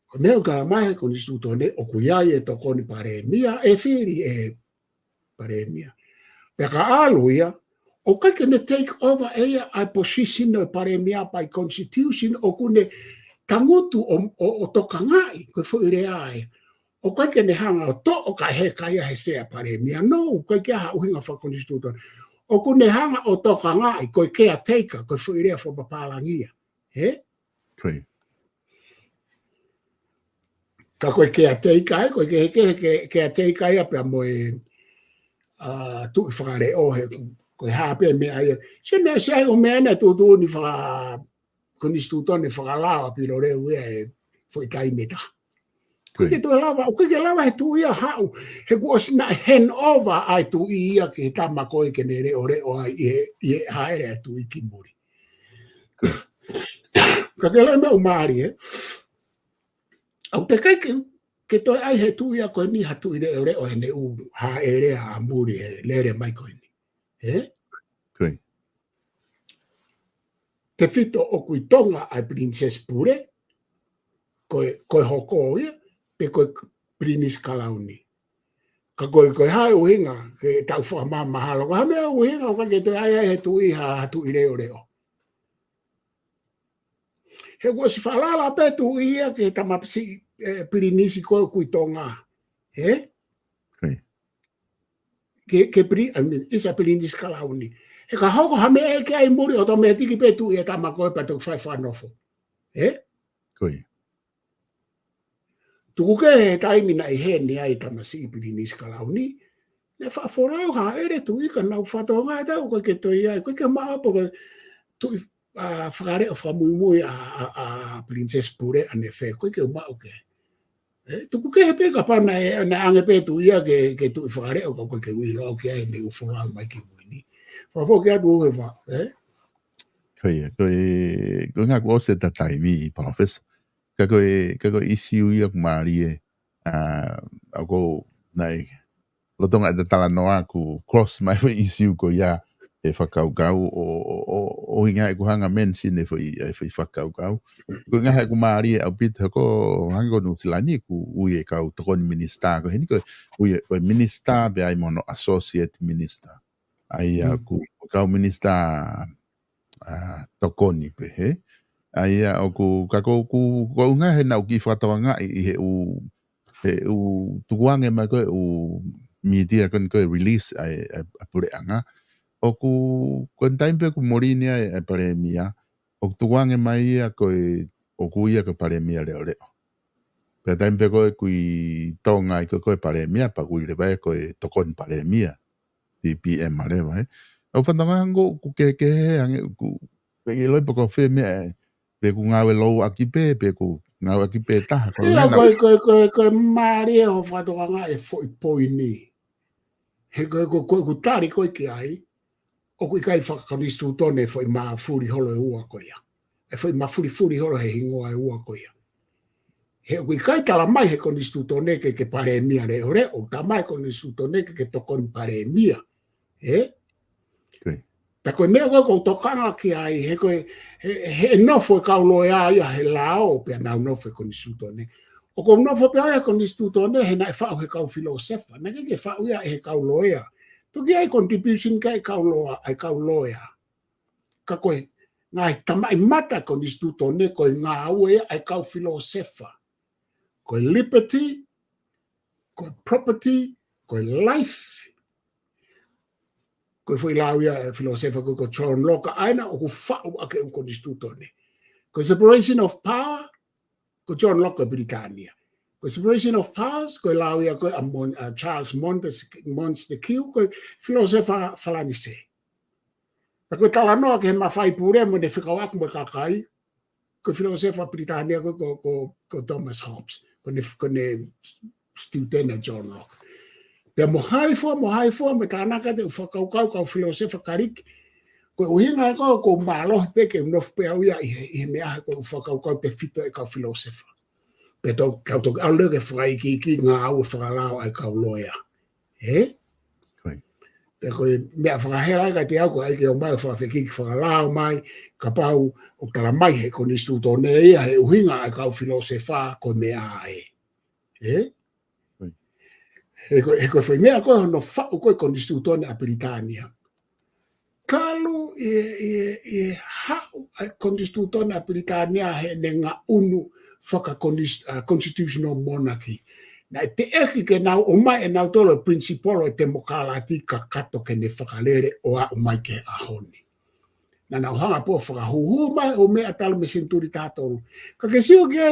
Speaker 2: Ko me ka mai ko ni stuto ne o ku ia e to kon pare mia e firi e pare mia. Pe ka alu ia, o kai ke ne take over ea ai position o pare mea pai constitution o kune tangutu o toka ngai ko foi rea ai. O kai ke ne hanga o to o kai he kai he sea pare mea. No, kai ke ha uhinga fa constitution. O kune hanga o toka ngai ko ke a taker ko foi rea fo papalangia. Ka ko ke a taker ko ke a taker ia pe mo tu whakare o he koe hape me ai. Se ne se ai o mea ne tu ni whaka koni stuto ne whakalawa piro re ue e foi tai meta. Koe ke lava he tu ia hau. He kuos na hen over ai tu ia ke tama koe ke ne re o ai i haere tu I ki muri. Ka ke lai meu maari Au te kai ke toi ai he tu ia koe ni hatu I re o he ne u haere a muri he lere mai koe ni. Te fito o kui tonga ai Princess Pure, koe hoko ia, pe koe Prinis Kalauni. Ka koe hae uhinga, ke tau wha mahalo, ka mea uhinga, o ka ke toi ai he tu I hatu I reo reo. He kua si whalala pe tu ia ke tamapisi Prinisi koe kui tonga. isa pilindis kalauni. E ka hoko hame e ke ai muri automatic pe tu e tama ko pa tu fai fanofo.
Speaker 1: Koi.
Speaker 2: Tuku ke taimi na i he ni ai tama si pilindis kalauni. Ne fa forau ha ere tu i ka nau fatonga tau ko ke toi ai ko ke maa po tu whakare o whamui a Princess Pure ane whē, koe ke umau ke. Tuku ke he peka pana e na ange pētu ia ke tu i whakare o koe ke ui lau ke ai me uwholau mai ki muini. Whafo ke atu uwe wha.
Speaker 1: Koe ngā kua se ta taimi, Palofesa. Kako isiu ia kumari e, ako nai, lotonga e tala noa ku cross mai wha isiu ko ia, e whakaukau o hinga e kuhanga mention e whakaukau. Ko ngā he kumari e au pita ko hango no tilani ku ui e kau tokoni minister ko heni ko ui e minister be ai mono associate minister. Ai ku kau minister tokoni pe he. Ai o ku kako ku ngā he nau ki whatawanga i he u tukuange mai ko u media kon ko release ai pure anga. O ku taimpe ku morinia e paremia, o tuange mai ia koe o kuia ko paremia leo leo. Pea taimpe koe kui tonga i koe paremia, pa kui lewa koe tokon paremia, TPM alewa he. O whantonga hango ku keke hange ku pegi loi poko whe mea pe ku ngawe lou aki pe ku ngawe aki pe taha.
Speaker 2: Ia koe maari e ho whatonga e foi poini. He koe ku tari koe ki ai, o kui kai whakakaristu tone foi maa furi holo e ua koia. E foi maa furi holo he hingoa e ua koia. He kui kai tala mai he konistu tone ke pare mia re ore, o ta mai konistu tone ke tokon pare mia. Ta koe mea koe kou tokanga ki ai, he koe, he nofo e kaulo e aia he lao pia nau nofo e konistu tone. O kou nofo pia aia konistu tone he na e whao he kau filosefa. Na ke whao ia he kaulo ea. Tuki ai contribution ka ai kaulo ea. Ka koe, ngai tamai mata konistu tone koe ngā ue ai kau filosefa. Koe liberty, koe property, koe life. Koe fwoi lau ia filosefa koe John Locke aina o ku whao ake u konistu tone. Koe separation of power, koe John Locke Britannia. Koe separation of powers, koe lau ia koe Charles Montesquieu, koe filosefa falanise. Koe talanoa ke he mawhai pure mo ne whikau aku me kakai, koe filosefa Britannia ko Thomas Hobbes, kone student John Locke. Pea mo hai fua, me tānaka te whakaukau kau filosefa kariki, koe uhinga e ko mālohi peke unofu pea uia i he mea ko whakaukau te whito e kau filosefa. Pea kau toki au lege whakaiki ngā au whakalao ai kau loea. Pea koe mea whakahera kai te au ko aike o mai whakawhekiki whakalao mai, ka pau o tala mai he konistu tōne ia he uhinga ai kau filosefa ko mea e. He koe whai mea koe no whao koe konistu tōne a Britannia. Kalu e hao ai konistu tōne a Britannia he ne ngā unu constitutional monarchy. Na te eki ke nau o mai e nau tolo principolo e demokalati ka kato ke ne whakalere o a o mai ke ahoni. Na nau hanga po whakahuhu mai o mea talo me senturi tātolu. Ka ke sio ke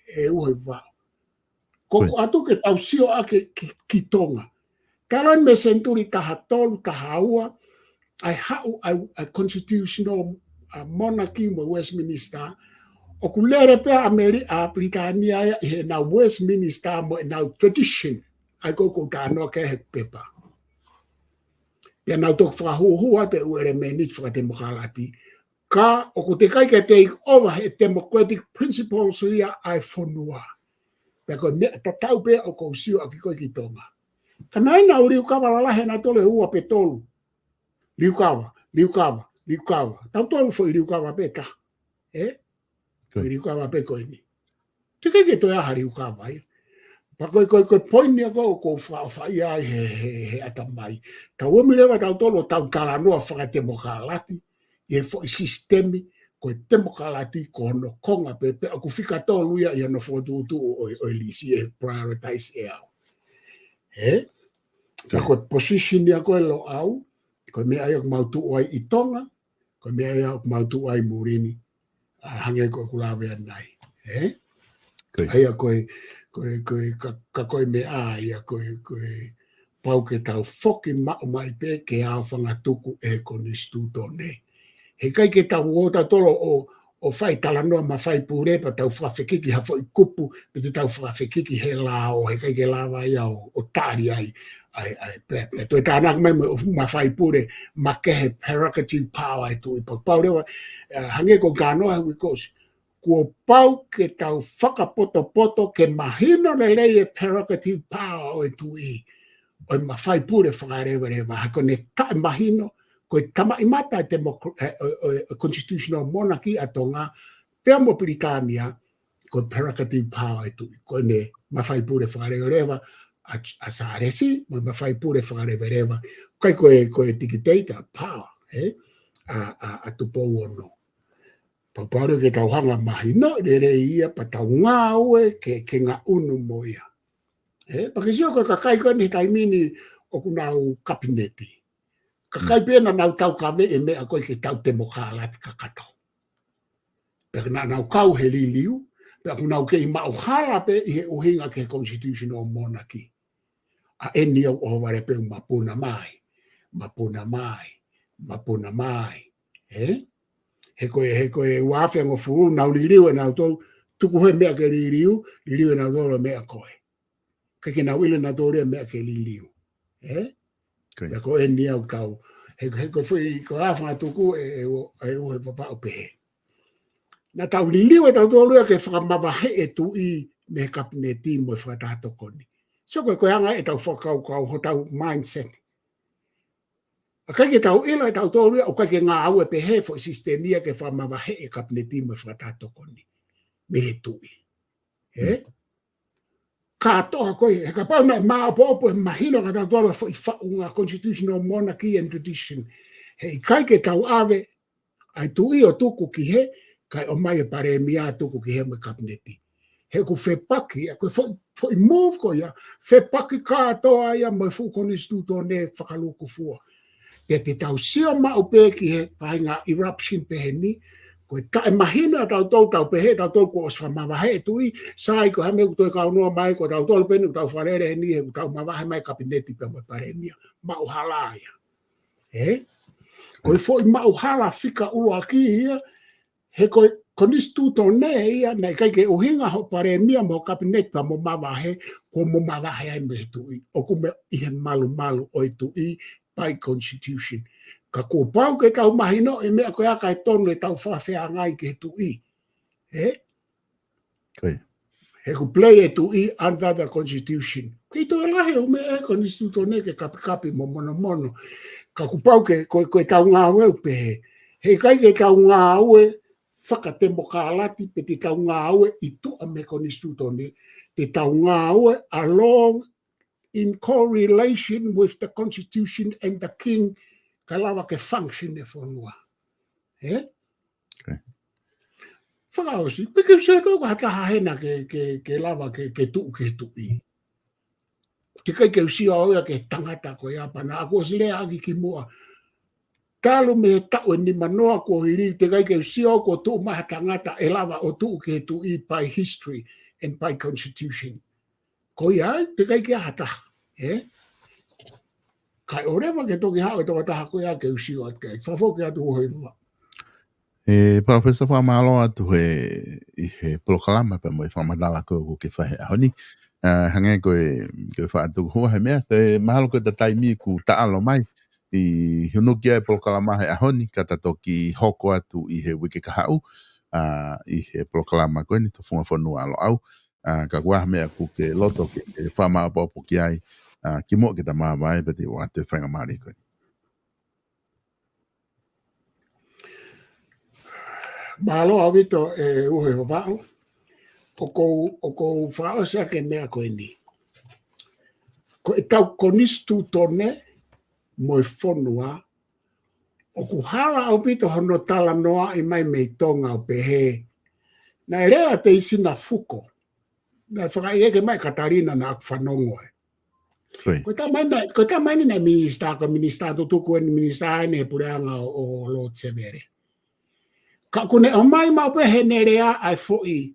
Speaker 2: e uhe vau. Koko atu ke tau sio ake ki tonga. Talon me senturi taha tolu, taha ua, ai hau ai constitutional monarchy mo Westminster, o kulere pe a Britannia he na Westminster mo na tradition ai ko tano ke he pepa. Ya na tok whahuhua te uere menit wha demokrati, ka o ko te kai ke take over he democratic principles ia ai fonua. Pea ko me tatau pe o ko sio aki koe ki tonga. Ka naina o riukawa lalahe na tole hua pe tolu. Riukawa. Tau tolu foi riukawa pe ta. Foi riukawa pe koe ni. Tika ke toi aha riukawa ia. Pa koe poini a ko whai ai he atamai. Tau omirewa tau tolu tau talanoa whakademokalati. I he foi sistemi koe demokalati ko no konga pe aku whika tolu ia i ano whotutu o lisi e prioritize e au. He? Ka koe position ia koe lo au, koe mea ia mautu ai I tonga, koe mea ia mautu ai murini, hange koe kulawe anai. He? Aia koe ka koe mea ia koe pau ke tau foki mao mai pe ke au whangatuku e konistuto ne. He kai ke tau o tolo o whai talanoa ma whai pūrepa tau whawhekiki ha fo I kupu pe te tau whawhekiki he lao, he kai ke lawa ia o tāri ai pe. Toi tānak mai ma whai pūre ma kehe prerogative power e tui pau rewa hange ko ganoa hui kosi. Kua pau ke tau whakapoto ke mahino le leie prerogative power o e tui. O ma whai pūre whakarewa, hako ne tae mahino, koe tama imata te constitutional monarchy a tonga, pea mo Britania, koe prerogative power e tui. Koe ne ma whai pūre whakarewa, a saaresi, mo ma whai pūre whakarewa, koe tikiteita, power, a tupo ono. Papare ke tau hanga mahino, re ia pa tau ngā ue ke ngā unu moia. Pakisio koe kakai koe ni taimini o kunau kabineti. Kakai pēna nau tau kawe e mea koe ke tau demokralati kakato. Pēna nau kau he liliu, pēna kunau ke I mauhala pe I he uhinga ke constitutional monarchy. A eni au o ware pe mapuna mai. He koe wawhia ngo furu, nau liliu e nau tau, tuku he mea ke liliu e nau tau mea koe. Kake nau ile na tōrea mea ke liliu. Ia ko e ni au tau. He koe whi ko awhanga tuku e uhe papa o pehe. Na tau liliu e tau tōrea ke whakamawahe e tui me he kabineti mo e whakatato koni. So koe anga e tau whakau ho tau mindset. A kake tau ila e tau tōrea o kake ngā au e pehe fo sistemia ke whakamawahe e kabineti mo e whakatato koni. Me he tui. Katoa koe, he ka pau na maapopo e mahino ka tau tōra fo I whaunga constitutional monarchy and tradition. He kai ke tau awe, ai tui o tuku ki he, kai o mai e pare mia tuku ki he mo kabineti. He ku whepaki, koe fo I move ko ia, whepaki katoa ia mo fu konistuto ne whakaluku fua. Ia te tau sio ma o pe ki he, pai ngā eruption pehe ni, koe tae mahina tau tau pehe, tau tau ko oswa mawahe tui, sai ko hame kutoi kaunoa mai, ko tau tau penu, tau wharere he ni, he tau mawahe mai kabineti pe mo paremia, mau halaya. Koe foi mau hala fika ua ki ia, he koe konistuto ne ia, nei kai ke uhinga ho paremia mo kabineti pa mo mawahe, ko mo mawahe ai me tui, o kume ihe malu o tui, by constitution. Ka ko pau ke tau mahino e mea koe aka e tonu e tau whawhea ngai ke tui. He ku play e tui under the constitution. Kei tō lahe o mea e konistuto ne ke kapi mo mono. Ka ku pau ke koe tau ngā ue upehe. He kai ke tau ngā ue whakatemokalati pe te tau ngā ue I tua me konistuto ne. Te tau ngā ue along in correlation with the constitution and the king ka lawa ke function e fonua. Whakaosi, peke se tō ka hataha hena ke lawa ke tui. Te kai ke usia oia ke tangata ko ia pana. Ako si lea aki ki mua. Talo me he tau e ni manoa ko hiri. Te kai ke usia o ko tū maha tangata e lawa o tū ke tui by history and by constitution. Ko ia, te kai ke hataha. Kai orewa ke toki hao e toka taha ko ia ke usia o ke. Whafo ke atu hoi rua.
Speaker 1: Palofesa whamalo atu he polokalama pa mo I whamadala ko ke whahe ahoni. Hange koe whaatu hoa he mea, te mahalo koe ta taimi ku taalo mai I hunukia e polokalama he ahoni, kata toki hoko atu I he wike kahau, I he polokalama koe ni TUFUNGA FONUA alo au, ka kua mea ku ke loto ke whama apopo ki ai, ki mo ke ta maa vai, pati o atu whainga maari koe.
Speaker 2: Malo avito e uhe whao. O kou whao sa ke mea koe ni. Ko e tau konistu tone mo e whonua, o ku hala au pito hono tala noa I mai mei tonga o pehe. Na e rea te isi na fuko. Na whakai eke mai Katarina na ak whanongo e. Ko tamai na minister to tuku en minister ne puranga o Lord Severe. Ka kune o mai mau pe henerea ai foi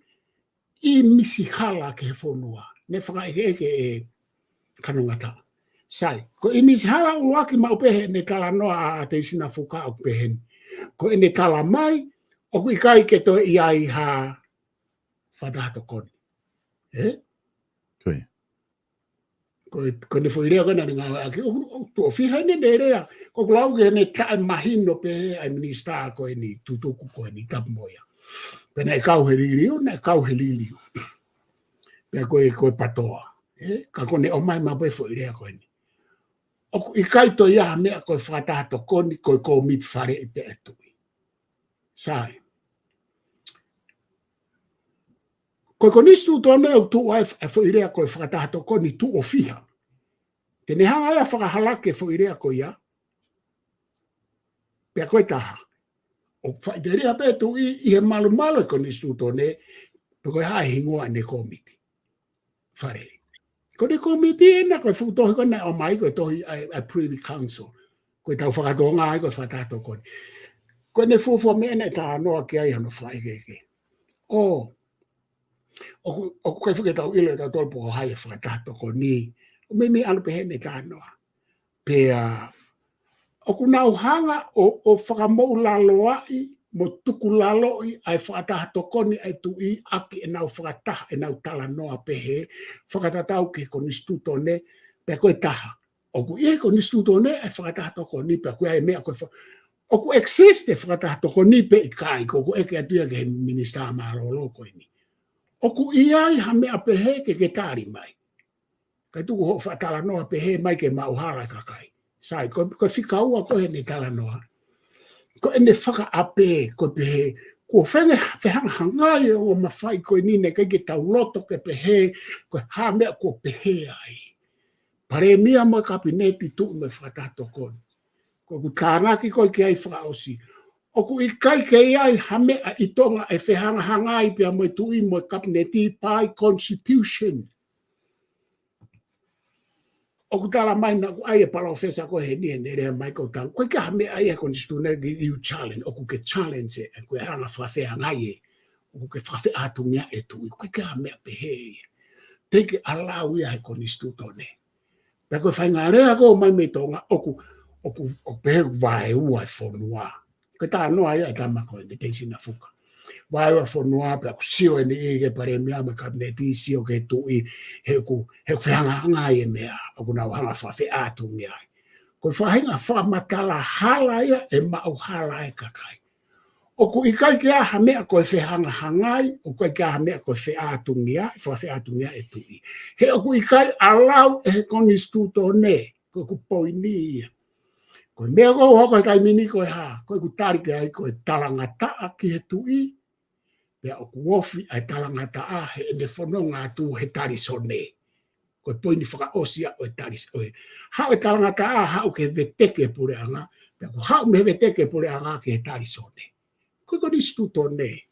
Speaker 2: I misi hala ke fonua. Ne whaka e kanongata. Sai, ko I misi hala uaki mau pehe ne tala noa a te sina fuka o pehen. Ko ne tala mai, o kui kai ke to I ai ha whatahato koni. Ko ne whuirea kona ni ngā aki, o whiha ne rea, ko klau ke ne tae mahino pehe ai minister ko ni tutuku ko ni tapumoia. Pena e kau he liliu, na e kau he liliu. Pea koe patoa. Ka kone o mai mape fo irea koe ni. O I kai to ia mea koe whatahato koni, koe ko mit whare I pe etui. Sai. Koe konistu tone o tu ai fo irea koe whatahato koni tu o fiha. Te ne hanga ia whakahalake fo irea koe ia. Pea koe taha. O whaiterea pe etui I he malu konistu tone, pe koe hae hingoa ne komiti. Whare. Ko ne komiti ena koe futohi kona o mai koe tohi a privy council. Koe tau whakatonga ai koe whatato koni. Koe ne fufua mena e tā noa ki ai hano whaikeke. O koe whaketau ilo e tau tolpo o hai e whakatato koni. O me anu pe hene tā noa. Pea o kunau hanga o whakamou lalo ai mo tuku lalo I ai whakatato koni ai tu I aki e nau whakataha e nau tala noa pehe whakatatau ke koni stutone pe koe taha. O ku ie koni stutone ai whakatato koni pe koe ai mea koe o ku existe whakatato koni pe I kai ko ku eke atuia ke minister marolo koe ni. O ku iai ha mea pehe ke tari mai. Kai tuku ho whatala noa pehe mai ke mauhala kakai. Sai, koe whikaua koe ne tala noa. Ko ene whaka ape ko pehe, ko whehanga hangai o mawhai koe nine kai ke tau loto ke pehe, ko ha mea ko pehe ai. Pare mia mo kabineti tu me whatato kon. Ko ku tānaki koe ki ai whaosi. O ku I kai ke ai ha mea I tonga e whehanga hangai pia mo tu I mo kabineti pai constitution. O ku tala mai na ku ai e PALOFESA ko he ni ne rea mai ko tang. Ko ka me ai e constitution you challenge o ku ke challenge e ku hanga whafe ngai e. O ku ke whafe atu mea e tu. Ko ka me pe he. Take allow ia e constitution ne. Pe ko whainga rea ko mai me tonga o ku pe vai ua fonua. Ko ta no ai e tama ko ne te sina fuka. Vai ua fonua pe ku sio e ni ke pare mea me kabineti sio ke tu I he whehanga ngai e mea. O ku nau hanga whafe atu mea. Ko whahinga whamatala hala ia e mau hala e kakai. O ku I kai ke aha mea koe whehanga hangai, o kai ke aha mea koe whe atu mea, whafe atu mea e tu I. He o ku I kai alau e he konistuto ne, koe ku poini ia. Koe mea kou hoko e taimini koe ha, koe ku tarike ai koe talangataa ki he tu I. Pea o ku wofi ai talangataa he ene whanonga atu he tarisone. Koe poini whakaosia o e taris. Hao e talangataa hao ke veteke pure anga, pea ku hao me veteke pure anga ki he tarisone. Koe konistuto ne.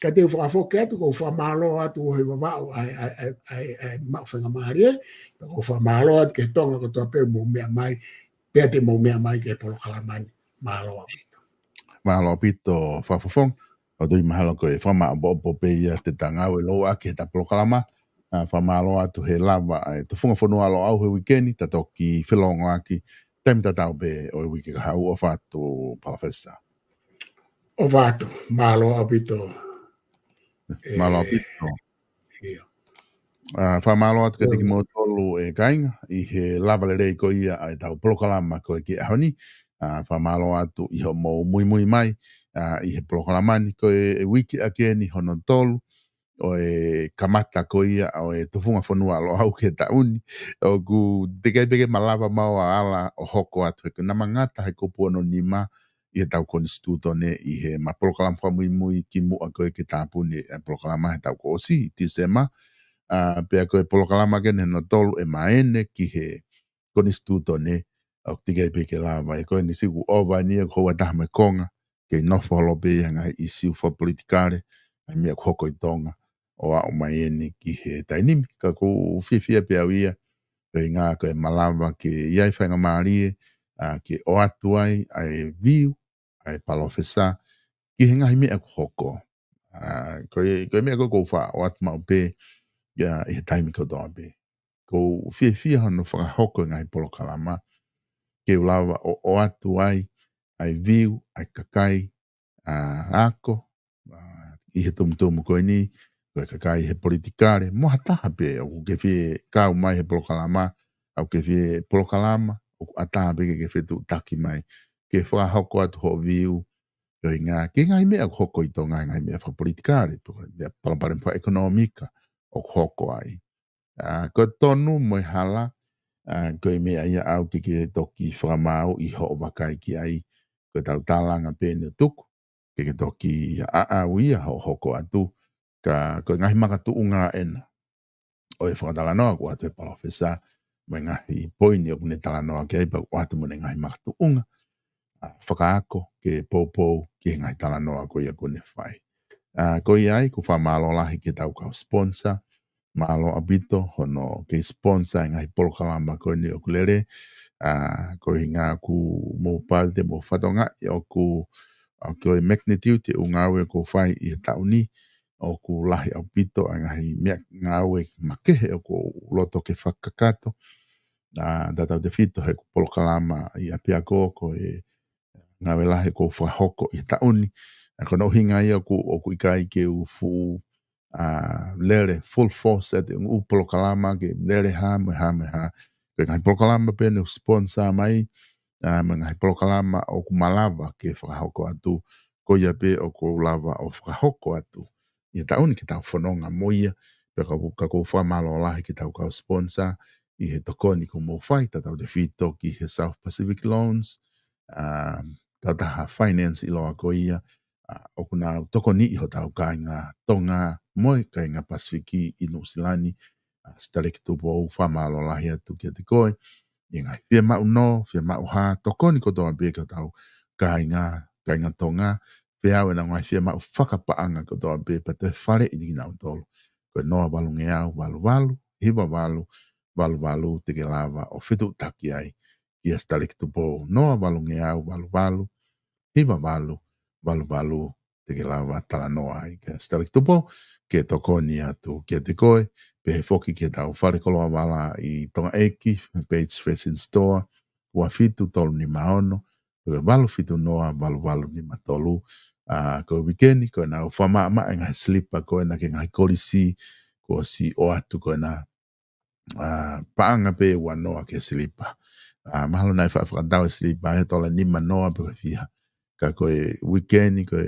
Speaker 2: Ka te whakafoke atu ko whamalo atu o he wawao ai mawhenga maari ko whamalo atu ke tonga ko tua peo mō mea mai, pea te mō mea mai ke polo kalamani mahalo apito.
Speaker 1: Mahalo apito whafofong, o tui mahalo ko e whama abopo pe ia te tangau e loa ke ta polo kalama, whamalo atu he lava e tufunga fonua lo au he wikeni, ta toki whilongo aki, taimi tatau pe o wiki ka hau o whātu PALOFESA.
Speaker 2: O whātu, mahalo apito.
Speaker 1: Mahalo apito. Whamalo atu ke tiki mo tolu e kainga, I he lava le rei ko ia ai tau polokalama ko e ki ahoni, whamalo atu I ho mo mui mai, I he polokalamani ko e wiki ake ni hono tolu, o e kamata ko ia o e tufunga fonua lo au ke tauni, o ku teke peke malava mau a ala o hoko atu, he namangata he kopu ono nima, I he tau konstituto ne I he ma polokalama whamui ki mua ko e ki tāpuni e polokalama he tau ko osi, tisema, pea koe polokalama kene no tolu e maene ki he konstituto ne o tikai peke lava e koe ni siku ova ni e koe taha me konga ke nofo holo pe hanga I siu for politikare ai mea koko I tonga o a o maene ki he tainimi ka ko fifia pe au ia Pe ngā koe malawa ke iai whainga maarie, ke o atu ai viu, ai palofesa, ki he ngahi mea ko hoko. Koe mea ko wha o atu mau pe, i he taimi ko doa pe. Ko fia hano whakahoko ngahi polokalama, ke ulawa o atu ai viu, ai kakai, ako, i he tumutumu koe ni, koe kakai he politikare, moha taha pe, o ke fie kau mai he polokalama, au ke fie polokalama, o ataha pe ke fie tu taki mai, ke whakahoko atu ho viu, koe ngā, ke ngai mea hoko i tō ngai mea whapolitikare, palapare mwa ekonomika, o hoko ai. Ko tonu moi hala, koe mea ia au ke toki whakamau i ho o wakai ki ai, ko tau tālanga pēne tuku, ke toki au ia ho hoko atu, ka koe ngahi makatu unga ena. O e whakatalanoa ko atu e palofesa, mai ngahi poini o kune talanoa ke aipa ko atu mune ngahi makatu unga, whakaako ke pōpou ki ngahi talanoa ko ia kune whai. Ko ia ai, ko whamalo lahi ke tau kau sponsor, malo abito hono ke sponsor ngai polokalama ko ni okulere ko inga ku mo palde mo fatonga o ku ko magnitude ungawe ko fai I tauni o ku lahi abito ngai me ngawe makehe o ku loto ke fakakato data de fito he polokalama I apiako ko ngawe lahi ko fa hoko I tauni ko no hinga ia ku o ku ikai ke u fu lere full force at u polokalama ke lere ha ke ngai polokalama pe no sponsor mai ngai polokalama o ku malava ke whakahoko atu ko ia pe o ku lava o whakahoko atu I tauni ke tau whanonga moia pe ka ko whamalo lahi ke tau kau sponsor I he tokoni ko mo whai tatau de fito ki he South Pacific Loans tataha finance I loa ko ia o kuna tokoni I ho tau kainga tonga moi kainga Pasifiki I Nusilani stalik tu po whamalo lahi atu kia te koe I ngai whia mau no, whia mau ha tokoni ko toa beka tau kainga tonga whia au e na ngai whia mau whakapaanga ko toa be pa te whare I diki nau tolu koe noa walu nge au walu hiwa walu te ke lava o whitu taki ai kia stalik tu po noa walu nge au walu hiwa walu te ke lava talanoa ai kia stalik tu po ke tokoni atu kia te koe pe he foki ke tau whare koloa wala I tonga eki page fashion store ua fitu tolu ni maono pe walu fitu noa walu ni matolu ko wikeni ko na whama ngai slipa ko na ke ngai kolisi ko si o atu ko na paanga pe ua noa ke slipa mahalo nai whakatau slipa he tola ni manoa pe whiha ka koe wikeni ko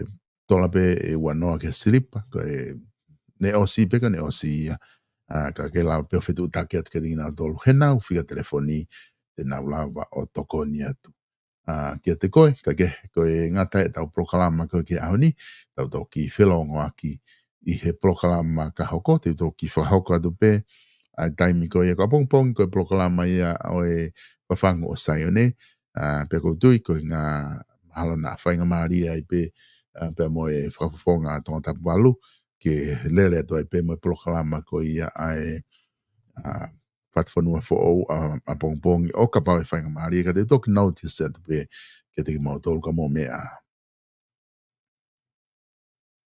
Speaker 1: tola pe ua noa ke slipa ko ne osi peka ne osi ia ka ke lau peo whetu utake atu ke dingina tolu he nau whiga telefoni te nau lava o tokoni atu kia te koe ka ke koe ngata e tau prokalama koe ke aoni tau ki whelongo aki I he prokalama ka hoko te tau ki whahoko atu pe taimi koe e ka pongpong koe prokalama ia o e whawhango o saione pe ko tui koe ngā mahalo na whainga maria I pe pe mo e whakafonga tonga tapu walu ke lele atu ai pe mo polokalama ko ia ai whatwhanua fo au a pongpongi o ka pau e whainga maari ka te toki notice atu pe ke te ki mautolu ka mo mea